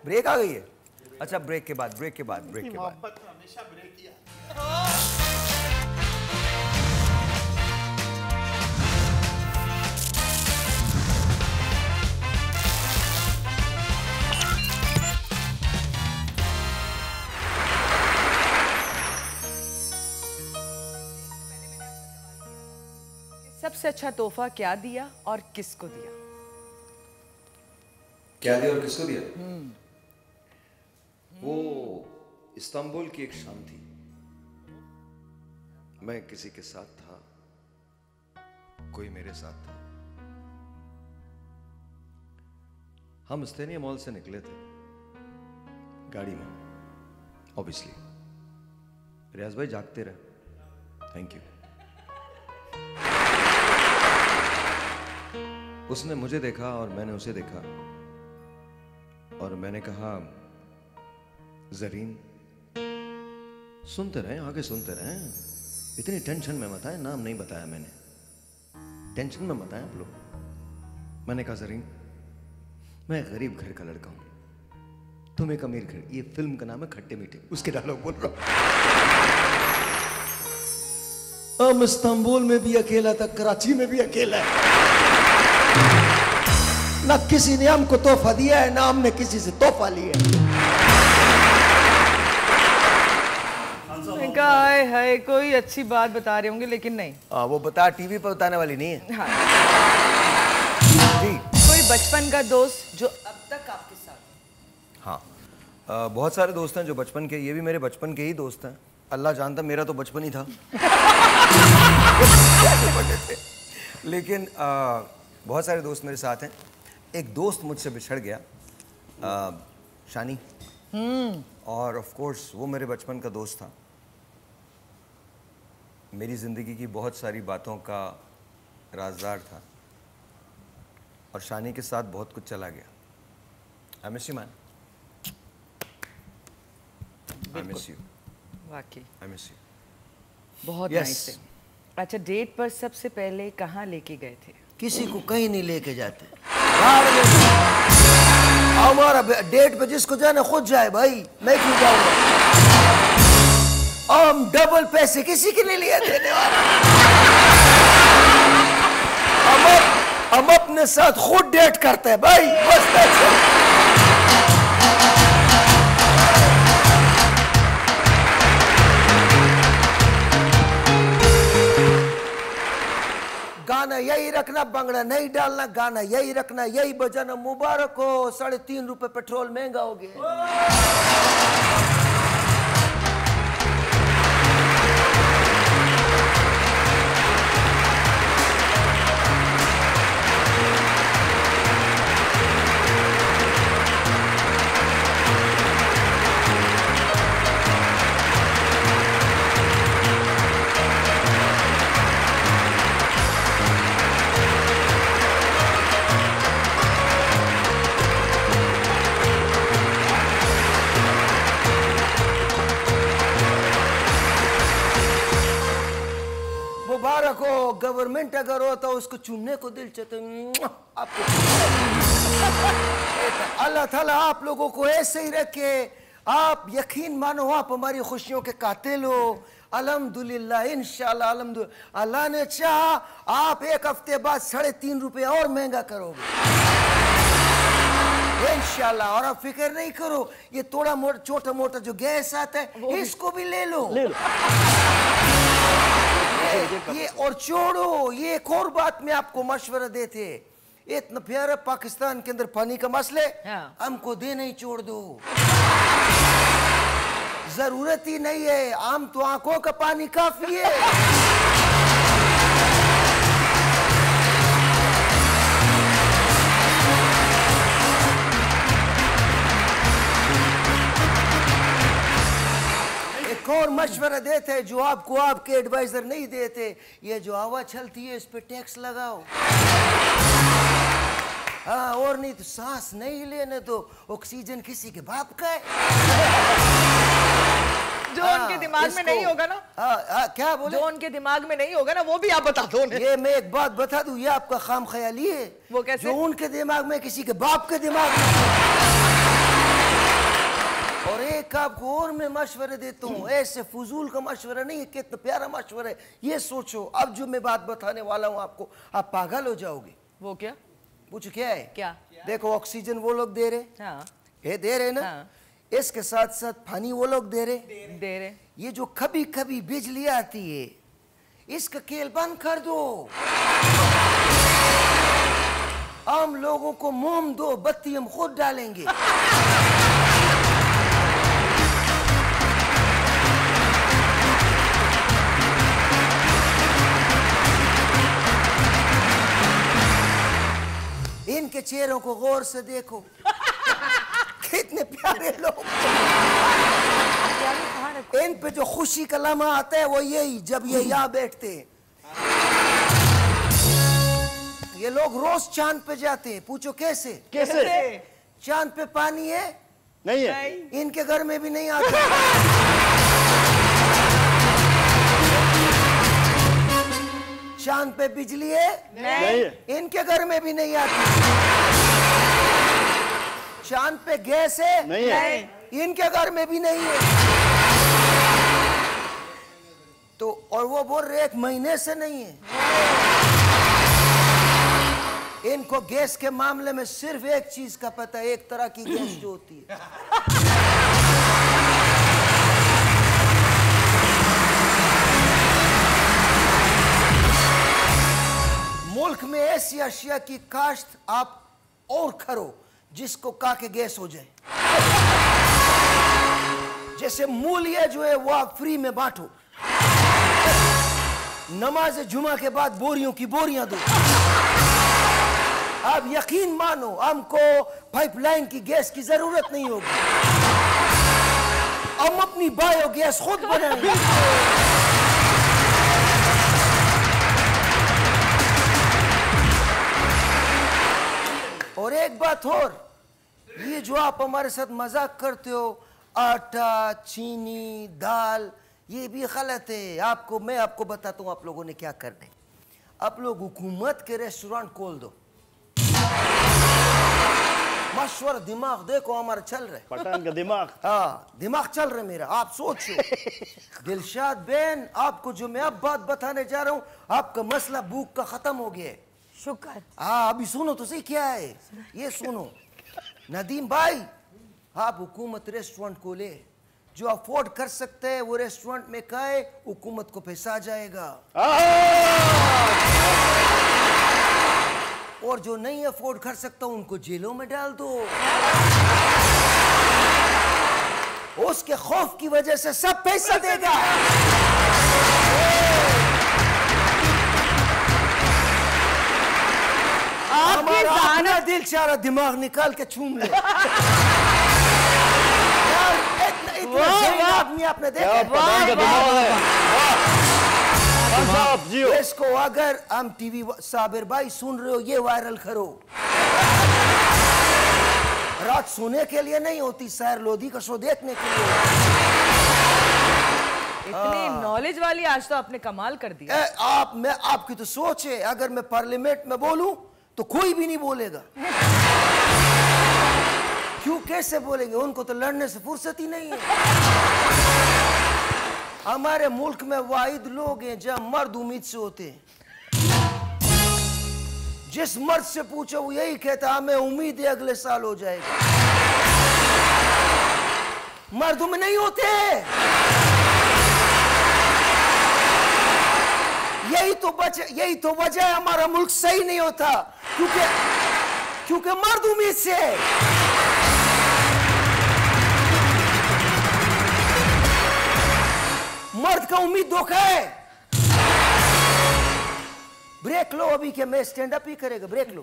ब्रेक आ गई है. अच्छा ब्रेक के बाद मोहब्बत हमेशा ब्रेक किया. सबसे अच्छा तोहफा क्या दिया और किसको दिया? क्या दिया और किसको दिया? वो इस्तांबुल की एक शाम थी, मैं किसी के साथ था, कोई मेरे साथ था। हम स्तेनिया मॉल से निकले थे गाड़ी में, ऑब्वियसली। रियाज भाई जागते रहे, थैंक यू। उसने मुझे देखा और मैंने उसे देखा और मैंने कहा, जरीन सुनते रहे, आगे सुनते रहे, इतनी टेंशन में मत आए। नाम नहीं बताया मैंने, टेंशन में मत आए आप लोग। मैंने कहा, जरीन मैं गरीब घर का लड़का हूं, तुम एक अमीर घर। ये फिल्म का नाम है खट्टे मीठे, उसके डायलॉग बोल रहा हूं। हम इस्तांबुल में भी अकेला था, कराची में भी अकेला है। ना किसी ने हमको तोहफा दिया है, ना हमने किसी से तोहफा लिया है। हाय कोई अच्छी बात बता रहे होंगे, लेकिन नहीं। वो बता, टीवी पर बताने वाली नहीं है। हाँ। जी। कोई बचपन का दोस्त जो अब तक आपके साथ? हाँ, बहुत सारे दोस्त हैं जो बचपन के, ये भी मेरे बचपन के ही दोस्त हैं। अल्लाह जानता मेरा तो बचपन ही था। लेकिन बहुत सारे दोस्त मेरे साथ हैं। एक दोस्त मुझसे बिछड़ गया, शानी, और ऑफ कोर्स वो मेरे बचपन का दोस्त था। मेरी ज़िंदगी की बहुत सारी बातों का राज़दार था और शानी के साथ बहुत कुछ चला गया। I miss you man, I miss you, वाकई आई मिस यू। बहुत Yes. नाइस है। अच्छा, डेट पर सबसे पहले कहाँ लेके गए थे? किसी को कहीं नहीं लेके जाते, हमारा डेट पे जिसको जाना खुद जाए भाई, मैं क्यों जाऊंगा? हम डबल पैसे किसी के नहीं लिए देने वाले। हम अपने साथ खुद डेट करते हैं भाई, बस पैसे। गाना यही रखना, बंगड़ा नहीं डालना, गाना यही रखना, यही बजाना। मुबारक हो, 3.5 रुपए पेट्रोल महंगा हो गया। मुबारक हो, गवर्नमेंट अगर हो तो उसको चूमने को दिल चाहता है आपको। अल्लाह ताला आप लोगों को ऐसे ही रखे। आप यकीन मानो, आप हमारी खुशियों के कातिल हो। अल्हम्दुलिल्लाह, इंशाल्लाह, अल्हम्दुलिल्लाह। अल्लाह ने चाहा आप एक हफ्ते बाद 3.5 रुपए और महंगा करोगे इंशाल्लाह। और आप फिक्र नहीं करो, ये थोड़ा मोटा छोटा मोटा जो गैस आता है इसको भी ले लो। ये और छोड़ो, ये एक और बात मैं आपको मशवरा देते, इतना प्यारा पाकिस्तान के अंदर पानी का मसले, हमको देना ही छोड़ दो। जरूरत ही नहीं है, आम तो आंखों का पानी काफी है। एक और मशवरा देते हैं जो आपको आपके एडवाइजर नहीं देते, ये जो हवा चलती है इस पे टैक्स लगाओ। हाँ, और नहीं तो सांस नहीं लेने दो, ऑक्सीजन किसी के बाप का है। जो उनके दिमाग में नहीं होगा ना, क्या बोले? जो उनके दिमाग में नहीं होगा ना, वो भी आप बता दो। ये मैं एक बात बता दूं, ये आपका खाम ख्याली है। वो कैसे? जो उनके दिमाग में किसी के बाप के दिमाग में। और एक आपको और मैं मशवरे देता हूँ, ऐसे फजूल का मशवरा नहीं है, कितना प्यारा मशवरा है। ये सोचो, अब जो मैं बात बताने वाला हूँ आपको, आप पागल हो जाओगे। वो क्या? पूछो क्या है? क्या? देखो, ऑक्सीजन वो लोग दे रहे, हाँ, ये दे रहे ना, हाँ। इसके साथ साथ पानी वो लोग दे रहे। ये जो कभी कभी बिजली आती है, इसका केल बंद कर दो। हम लोगों को मोम दो, बत्ती हम खुद डालेंगे। इनके चेहरों को गौर से देखो, कितने प्यारे लोग। इन पे जो खुशी का लम्हा आता है वो यही, जब ये यहाँ बैठते हैं। ये लोग रोज चांद पे जाते हैं। पूछो कैसे? कैसे? चांद पे पानी है? नहीं है। इनके घर में भी नहीं आता। चांद पे बिजली है? नहीं है। इनके घर में भी नहीं आती। चांद पे गैस है? नहीं है। इनके घर में भी नहीं है। तो और वो बोल रहे 1 महीने से नहीं है। इनको गैस के मामले में सिर्फ एक चीज का पता है, एक तरह की गैस जो होती है। मुल्क में ऐसी अशिया की काश्त आप और करो जिसको का के गैस हो जाए। जैसे मूल्य जो है वो आप फ्री में बांटो। नमाज जुमा के बाद बोरियों की बोरियां दो। आप यकीन मानो हमको पाइपलाइन की गैस की जरूरत नहीं होगी। हम अपनी बायो गैस खुद बनाएंगे। और एक बात और, ये जो आप हमारे साथ मजाक करते हो, आटा, चीनी, दाल, ये भी गलत है। मैं आपको बताता हूँ आप लोगों ने क्या करना है। आप लोग हुकूमत के रेस्टोरेंट खोल दो। मशवरा दिमाग देखो हमारा चल रहा है। पठान का दिमाग। हाँ, दिमाग चल रहा है मेरा। आप सोचो। दिलशाद बेन, आपको जो मैं अब बात बताने जा रहा हूँ, आपका मसला भूख का खत्म हो गया है। शुक्र। हाँ, अभी सुनो तो सही क्या है ये सुनो। नदीम भाई, आप हुकूमत रेस्टोरेंट को ले, जो अफोर्ड कर सकते हैं वो रेस्टोरेंट में खाए, हुकूमत को पैसा आ जाएगा। और जो नहीं अफोर्ड कर सकता उनको जेलों में डाल दो। उसके खौफ की वजह से सब पैसा देगा। हमारा अपना दिल चाह रहा दिमाग निकाल के छूम ले। इतना आदमी आपने देखा? इसको अगर हम टीवी साबिर भाई सुन रहे हो, ये वायरल करो। रात सोने के लिए नहीं होती, सैर लोधी का शो देखने के लिए। इतनी नॉलेज वाली आज तो आपने कमाल कर दिया। आपकी तो सोच है, अगर मैं पार्लियामेंट में बोलूं तो कोई भी नहीं बोलेगा। क्यों, कैसे बोलेंगे? उनको तो लड़ने से फुर्सत ही नहीं है। हमारे मुल्क में वाहिद लोग हैं जहां मर्द उम्मीद से होते हैं। जिस मर्द से पूछो वो यही कहता हमें उम्मीद है अगले साल हो जाएगा। मर्दों में नहीं होते। यही तो वजह है हमारा मुल्क सही नहीं होता, क्योंकि मर्द उम्मीद से। मर्द का उम्मीद धोखा है। ब्रेक लो अभी के मैं स्टैंड अप ही करेगा। ब्रेक लो।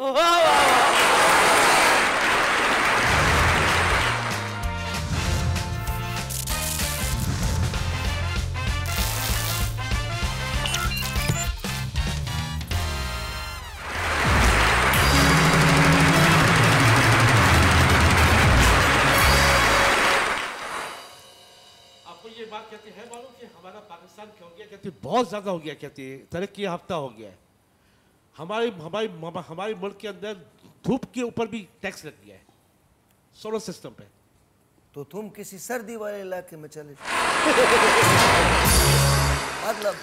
बात कहते हैं मालूम कि हमारा पाकिस्तान क्या हो गया, कहते बहुत ज़्यादा हो गया, कहते तरक्की हफ्ता हो गया है। हमारे मुल्क के अंदर धूप के ऊपर भी टैक्स लग गया है सोलर सिस्टम पे। तो तुम किसी सर्दी वाले इलाके में चले मतलब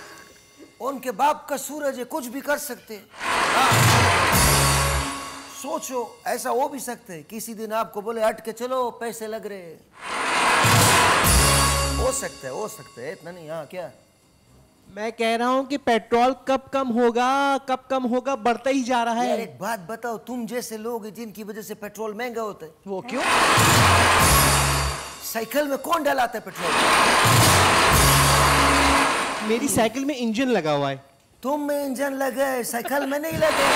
उनके बाप का सूरज है, कुछ भी कर सकते। सोचो ऐसा हो भी सकते है किसी दिन आपको बोले हट के चलो पैसे लग रहे। हो सकता है इतना नहीं। हाँ क्या मैं कह रहा हूँ कि पेट्रोल कब कम होगा, बढ़ता ही जा रहा यार है। एक बात बताओ, तुम जैसे लोग हैं जिनकी वजह से पेट्रोल महंगा होता है, वो क्यों? साइकिल में कौन डलाता है पेट्रोल? मेरी साइकिल में इंजन लगा हुआ है। तुम में इंजन लगा है, साइकिल में नहीं लगा।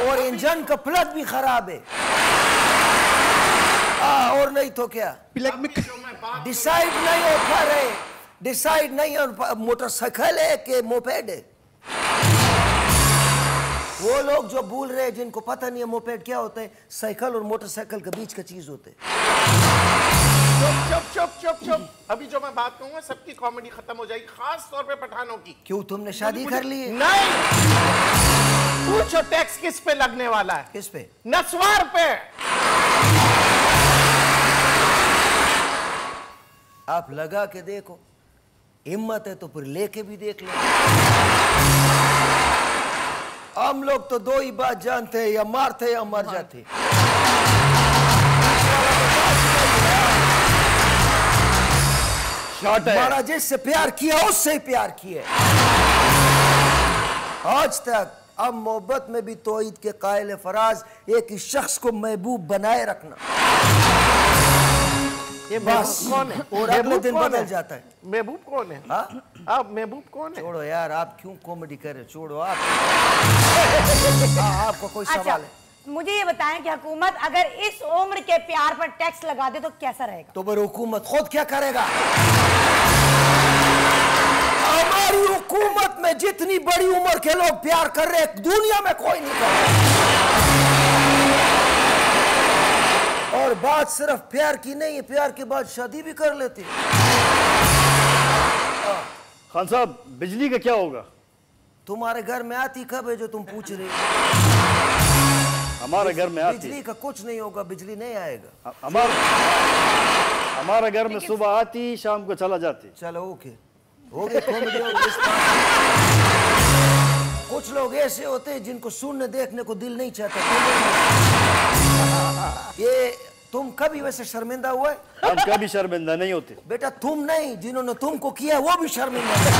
और इंजन का प्लग भी खराब है। और नहीं तो क्या, प्लग में डिसाइड नहीं हो पा रहे, डिसाइड नहीं हो, मोटरसाइकिल है कि मोपेड है। वो लोग जो भूल रहे हैं, जिनको पता नहीं है मोपेड क्या होता है, साइकिल और मोटरसाइकिल के बीच का चीज होते है। चुप। अभी जो मैं बात कहूंगा सबकी कॉमेडी खत्म हो जाएगी, खास तौर पे पठानों की। क्यों, तुमने शादी कर ली है? नहीं, पूछो टैक्स किस पे लगने वाला है? किस पे? नस्वार पे। आप लगा के देखो, हिम्मत है तो फिर लेके भी देख लो। हम लोग तो दो ही बात जानते हैं, या मारते या मर जाते। हमारा जिससे प्यार किया उससे ही प्यार किया। आज तक अब मोहब्बत में भी तौहीद के कायल फराज एक ही शख्स को महबूब बनाए रखना। ये बस कौन है? और अगले दिन बदल जाता है। महबूब कौन है? हाँ, आप महबूब कौन है? छोड़ो यार, आप क्यों कॉमेडी कर रहे हो? छोड़ो आप। आपको कोई सवाल है? मुझे ये बताएं कि हुकूमत अगर इस उम्र के प्यार पर टैक्स लगा दे तो कैसा रहेगा? तो फिर हुकूमत खुद क्या करेगा? हमारी हुकूमत में जितनी बड़ी उम्र के लोग प्यार कर रहे हैं, दुनिया में कोई नहीं कर रहा। और बात सिर्फ प्यार की नहीं है, प्यार के बाद शादी भी कर लेते हैं। खान साहब, बिजली का क्या होगा? तुम्हारे घर में आती कब है जो तुम पूछ रहे हो? हमारे घर में आती। बिजली का कुछ नहीं होगा, बिजली नहीं आएगा। हमारे घर में सुबह आती, शाम को चला जाती। चलो ओके, हो गए कॉमेडी। कुछ लोग ऐसे होते हैं जिनको सुनने देखने को दिल नहीं चाहता। ये तुम कभी वैसे शर्मिंदा हुए? हम कभी शर्मिंदा नहीं होते बेटा। तुम नहीं, जिन्होंने तुमको किया वो भी शर्मिंदा है।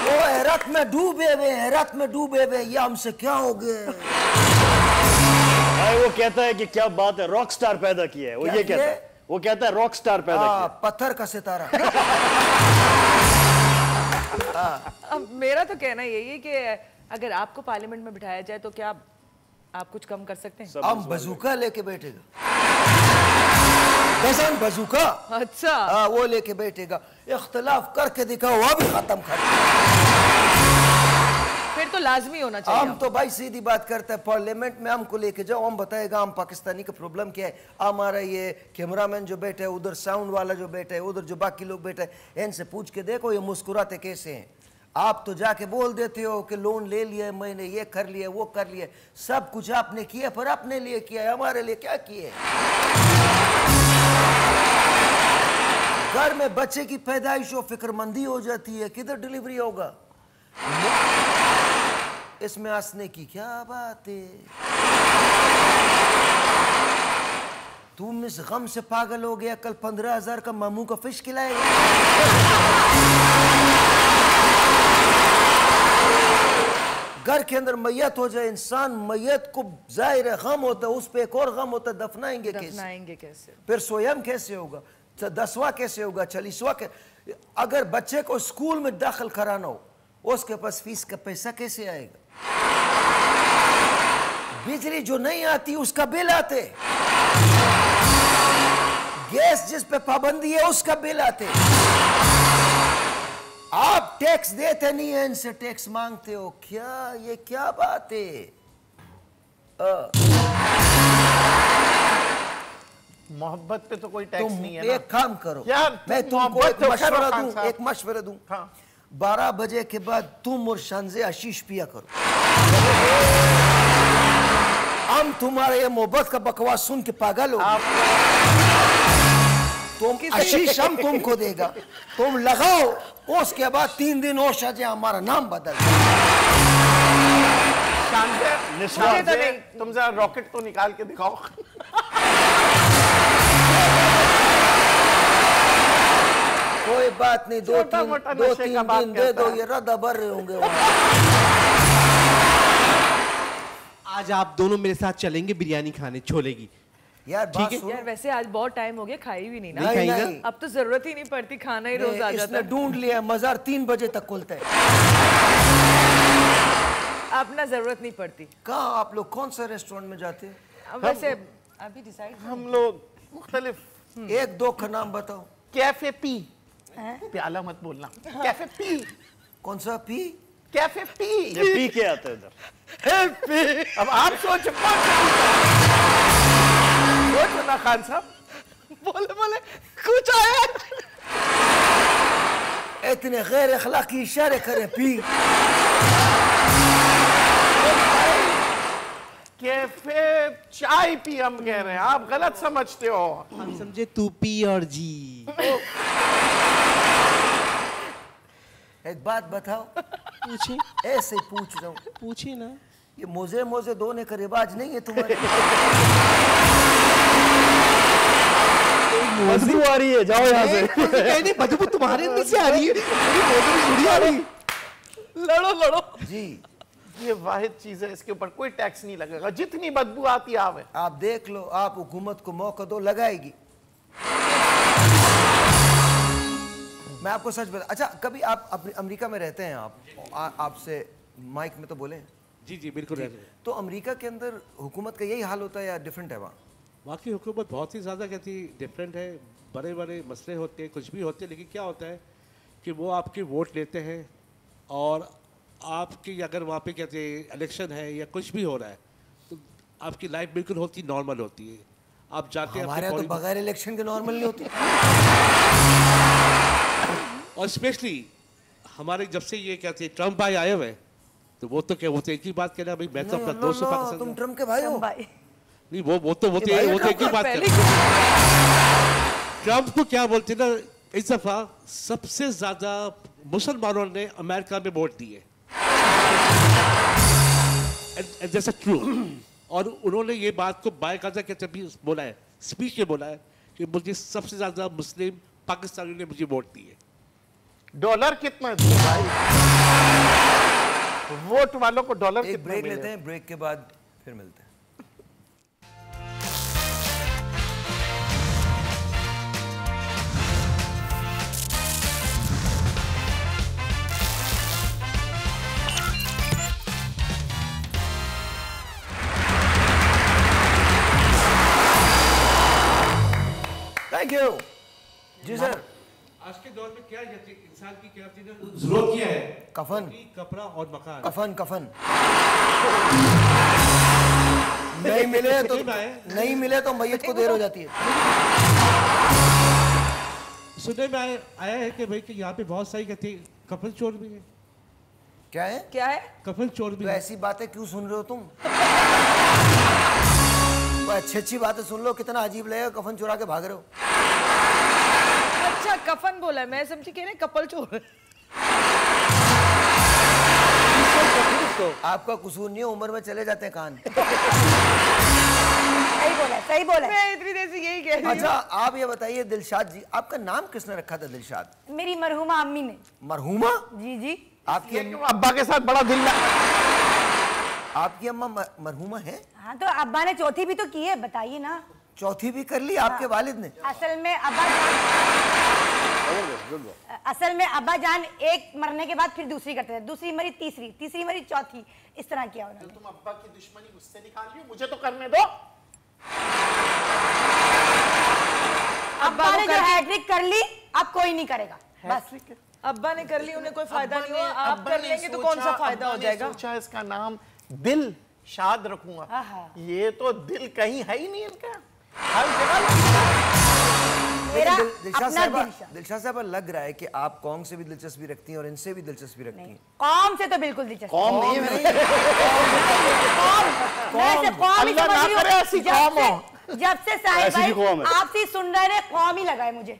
वो हैरत में डूबे हुए, ये हमसे क्या हो गया? वो कहता है कि क्या बात है, रॉक स्टार पैदा किया है। वो ये कहता है, वो कहता है रॉक स्टार पैदा किया। पत्थर का सितारा। अब मेरा तो कहना यही है कि अगर आपको पार्लियामेंट में बिठाया जाए तो क्या आप कुछ कम कर सकते हैं? हम बजूका लेके बैठेगा, गजन बजूका। अच्छा, वो लेके बैठेगा, इख्तिलाफ करके दिखाओ, वो भी खत्म कर। फिर तो लाजमी होना चाहिए। हम तो भाई सीधी बात करते हैं, पार्लियामेंट में हमको लेके जाओ, हम बताएगा हम पाकिस्तानी का प्रॉब्लम क्या है। हमारा ये कैमरामैन जो बैठे है उधर, साउंड वाला जो बैठा है उधर, जो बाकी लोग बैठे हैं, इनसे पूछ के देखो ये मुस्कुराते कैसे हैं। आप तो जाके बोल देते हो कि लोन ले लिया, मैंने ये कर लिया, वो कर लिया। सब कुछ आपने किया, पर अपने लिए किया, हमारे लिए क्या किए? घर में बच्चे की पैदाइश हो, फिक्रमंदी हो जाती है, किधर डिलीवरी होगा? इसमें हंसने की क्या बात है? तुम इस गम से पागल हो गया, कल 15,000 का मामू का फिश खिलाएगा। घर के अंदर मैयत हो जाए इंसान, मैयत को जाहिर है गम होता है, उस पे एक और गम होता है, दफनाएंगे कैसे? फिर सोयम कैसे होगा? 10वां कैसे होगा? 40वां कैसे? अगर बच्चे को स्कूल में दाखिल कराना हो, उसके पास फीस का पैसा कैसे आएगा? बिजली जो नहीं आती उसका बिल आते, गैस जिस पे पाबंदी है उसका बिल आते। आप टैक्स देते नहीं है, इनसे टैक्स मांगते हो। क्या ये क्या बात है? मोहब्बत पे तो कोई टैक्स नहीं है ना। एक काम करो यार, मैं तुमको एक मशवरा दूं, हाँ। 12 बजे के बाद तुम और शानजे आशीष पिया करो। हम तुम्हारे ये मोहब्बत का बकवास सुन के पागल हो। तुम आशीष हम तुमको देगा, तुम लगाओ, उसके बाद 3 दिन और शाहजहां हमारा नाम बदल। तुम जरा रॉकेट तो निकाल के दिखाओ। कोई बात नहीं, दो तीन दिन दे दो, ये रद्द भर रहे होंगे। आज आप दोनों मेरे साथ चलेंगे बिरयानी खाने छोले की। यार ठीक है यार वैसे आज बहुत टाइम हो गया, खाई भी नहीं ना। नहीं, नहीं। अब तो जरूरत ही नहीं पड़ती, खाना ही रोज आ जाता इसने है। ढूंढ लिया, मजार 3 बजे तक खुलता है। अब ना जरूरत नहीं पड़ती। कहाँ आप लोग कौन सा रेस्टोरेंट में जाते हैं? अब वैसे अभी डिसाइड हम लोग मुख्तलिफ 1-2 का नाम बताओ। कैफे पी, प्याला मत बोलना, कैफे पी। कौन सा पी? Cafe P. ये पी के आते हैं इधर। अब आप सोचो ना खान साहब, बोले कुछ आया। इतने गैर अखलाकी इशारे करे पी। कैफे चाय पी हम कह रहे हैं, आप गलत समझते हो। हम समझे तू पी और जी। एक बात बताओ। पूछे, ऐसे पूछ रहा हूँ। पूछे ना। ये मोजे धोने का रिवाज नहीं है तुम्हारे? बदबू आ रही है, जाओ यहाँ से। नहीं, बदबू तुम्हारे अंदर से आ रही है, मेरी मोजे में थोड़ी आ रही। लड़ो जी, ये वाहिद चीज है, इसके ऊपर कोई टैक्स नहीं लगेगा, जितनी बदबू आती आवे। आप देख लो, आप हुकूमत को मौका दो, लगाएगी। मैं आपको सच बता, अच्छा कभी आप अपने अमेरिका में रहते हैं, आपसे माइक में तो बोले। जी जी बिल्कुल। तो अमेरिका के अंदर हुकूमत का यही हाल होता है या डिफरेंट है वहाँ? बाकी हुकूमत बहुत ही ज़्यादा कहती डिफरेंट है, बड़े बड़े मसले होते हैं, कुछ भी होते हैं, लेकिन क्या होता है कि वो आपके वोट लेते हैं और आपकी अगर वहाँ पे कहते हैं इलेक्शन है या कुछ भी हो रहा है तो आपकी लाइफ बिल्कुल होती नॉर्मल होती है। आप जाते हैं, हमारे यहाँ तो बगैर इलेक्शन के नॉर्मल नहीं होती। और स्पेशली हमारे जब से ये कहते हैं ट्रम्प भाई आए हुए हैं, तो वो तो क्या होते एक ही बात कहना, भाई मैं तो अपना दोस्त पाकिस्तान। तुम ट्रम्प के भाई हो? नहीं, वो तो एक ही बात कर। ट्रम्प को क्या बोलते ना, इस दफा सबसे ज्यादा मुसलमानों ने अमेरिका में वोट दिए, जैसा ट्रू। और उन्होंने ये बात को बायकायदा कहते भी बोला है, स्पीच में बोला है कि मुझे सबसे ज्यादा मुस्लिम पाकिस्तानियों ने मुझे वोट दिए। डॉलर कितना दिए भाई? वोट वालों को डॉलर एक ब्रेक लेते हैं, ब्रेक के बाद फिर मिलते हैं। Thank you ji sir. आज के दौर में क्या इंसान की क्या जरूरत क्या है? कफन, कपड़ा और मकान। कफन नहीं मिले तो मैयत को देर हो जाती है। सुनने में आया है कि भाई कि यहाँ पे बहुत सारी कहते कफन चोर भी है। क्या है? क्या है? कफन चोर भी तो ऐसी बातें क्यों सुन रहे हो तुम? तो अच्छी बातें सुन लो, कितना अजीब लगेगा कफन चुरा के भाग रहे हो। अच्छा कफन बोला है, मैं समझी कह रहे कपल चोर। आपका कसूर नहीं है, उम्र में चले जाते हैं कान। सही बोला। मैं इतनी देर से यही कह रही हूँ। अच्छा आप ये बताइए दिलशाद जी, आपका नाम किसने रखा था दिलशाद? मेरी मरहुमा अम्मी ने। मरहुमा? जी जी। आपकी अब्बा के साथ बड़ा दिल आपकी अम्मा मरहुमा है? हाँ तो अब्बा ने चौथी भी तो की है, बताइए ना। चौथी भी कर ली आपके वालिद ने? असल में अब्बा जान एक मरने के बाद फिर दूसरी करते थे, दूसरी मरी तीसरी मरी चौथी, इस तरह किया उन्होंने। तुम अब्बा की दुश्मनी मुझसे निकाल रही हो, मुझे तो करने दो। अब्बा ने जो हैट्रिक कर ली अब कोई नहीं करेगा, बस। अब्बा ने कर ली, उन्हें कोई फायदा नहीं हुआ, आप कर लेंगे तो कौन सा फायदा हो जाएगा? सोचा इसका नाम दिल शाद रखूंगा, ये तो दिल कहीं है ही नहीं इनका, हर जगह। दिलशाद साहब लग रहा है कि आप कौम से भी दिलचस्पी रखती हैं और इनसे भी दिलचस्पी रखती हैं। कौम से तो बिल्कुल दिलचस्पी। कौम नहीं है, जब से साहिब भाई आपसे सुन रहे कौम ही लगा है मुझे।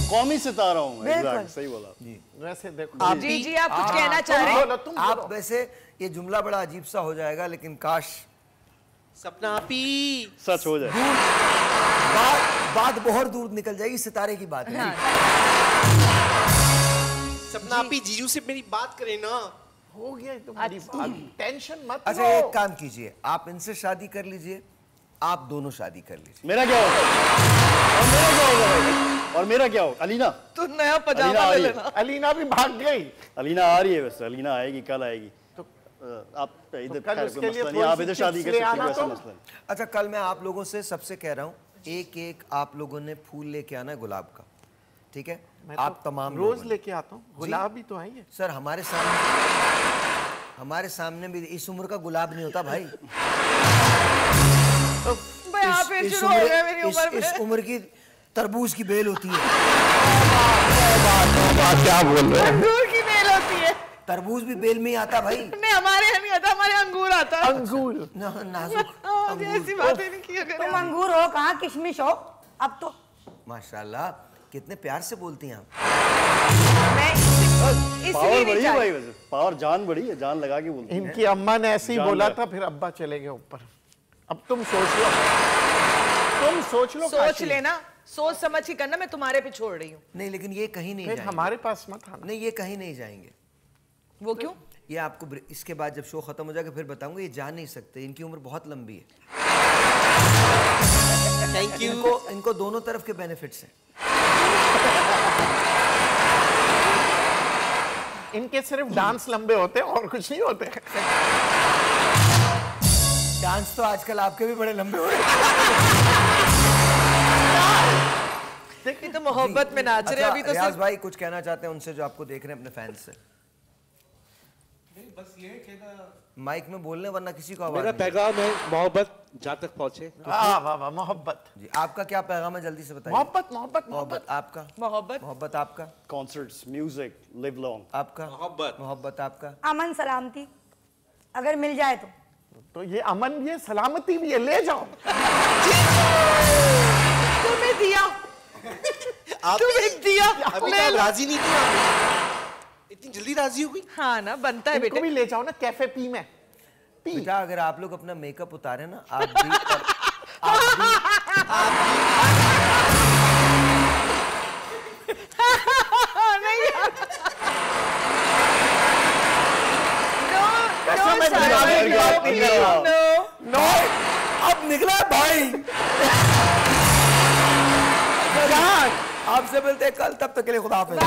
कौमी सितारा हूँ मैं, बिल्कुल सही बोला। जी वैसे देखो जी जी आप कुछ कहना चाह रहे हैं? तुम आप बोलो। वैसे ये जुमला बड़ा अजीब सा हो जाएगा, लेकिन काश सपना आपी सच हो जाए। बात बहुत दूर निकल जाएगी, सितारे की बात है। सपना आपी जीजू से मेरी बात करें ना। हो गया तुम्हारी बात, टेंशन मत अच्छा लो। एक काम कीजिए, आप इनसे शादी कर लीजिए, आप दोनों शादी कर लीजिए। मेरा क्या होगा? और मेरा क्या होगा भाई? और मेरा क्या होगा? अलीना तो नया अलीना पजामा आ ले रही है। लेना। अलीना भी भाग गई। अलीना आ रही है, वैसे अलीना आएगी, कल आएगी। तो आप इधर कल खैर उसके कोई लिए मसला नहीं, आप थोड़ी इधर सी शादी कर चिप्स ले सकते हो, आना ऐसा तो। मसला नहीं। अच्छा कल मैं आप लोगों से सबसे कह रहा हूँ, एक एक आप लोगों ने फूल लेके आना है गुलाब का, ठीक है? मैं आप तो तमाम रोज लोगों ने। लेके आता हूँ, गुलाब भी तो आई है। सर हमारे सामने भी इस उम्र का गुलाब नहीं होता भाई। भाई आप फिर शुरू हो गए मेरी उम्र में। इस उम्र की तरबूज की बेल होती है। क्या बोल रहे हैं? अंगूर की बेल होती है। तरबूज भी बेल में ही आता भाई। नहीं हमारे यहाँ नहीं आता, हमारे अंगूर आता है। अंगूर नाजुक ऐसी बातें नहीं किया करें। तुम अंगूर हो कहाँ किशमिश हो? अब तो माशाल्लाह कितने प्यार से बोलती हैं आप। मैं पावर इसलिए बड़ी नहीं है भाई, चाहती। वैसे पावर जान बड़ी है, जान लगा के बोलती है। इनकी अम्मा ने ऐसे ही जान बोला गया। था, फिर अब्बा चले गए ऊपर। अब तुम सोच लो, तुम सोच लो। सोच काशी। लेना, सोच समझ के करना, मैं तुम्हारे पे छोड़ रही हूँ। नहीं लेकिन ये कहीं नहीं फिर जाएंगे। हमारे पास मत आना। नहीं ये कहीं नहीं जाएंगे। वो क्यों? ये आपको इसके बाद जब शो खत्म हो जाएगा फिर बताऊंगा, ये जा नहीं सकते, इनकी उम्र बहुत लंबी है। Thank you. इनको दोनों तरफ के बेनिफिट्स हैं। इनके सिर्फ डांस लंबे होते हैं और कुछ नहीं होते। डांस तो आजकल आपके भी बड़े लंबे हो रहे हैं। ये तो मोहब्बत में नाच रहे हैं अभी तो। रियाज सिर्फ भाई कुछ कहना चाहते हैं उनसे जो आपको देख रहे हैं अपने फैंस से? बस ये कहना, माइक में बोलने, वरना किसी को आवाज मेरा नहीं। पैगाम है मोहब्बत जहाँ तक पहुँचे। वाह वाह वाह, मोहब्बत जी आपका क्या पैगाम है, जल्दी से बताइए। मोहब्बत मोहब्बत मोहब्बत आपका, मोहब्बत मोहब्बत आपका, कॉन्सर्ट्स, म्यूजिक, लिव लॉन्ग। आपका मोहब्बत। मोहब्बत आपका। अमन सलामती अगर मिल जाए तो ये अमन भी है, सलामती भी है, ले जाओ। तुम्हें दिया, आप तुम्हें दिया, अभी ले तक लो। राजी नहीं थी आप। इतनी जल्दी राजी हो गई? हाँ ना, बनता है इनको बेटे। भी ले जाओ ना कैफे पी में। पी बेटा अगर आप लोग अपना मेकअप उतारे ना, आप भी और कसम है, दिमाग की बात नहीं कर रहा। नो अब निकला भाई। आपसे मिलते हैं कल, तब तक के लिए खुदा हाफिज।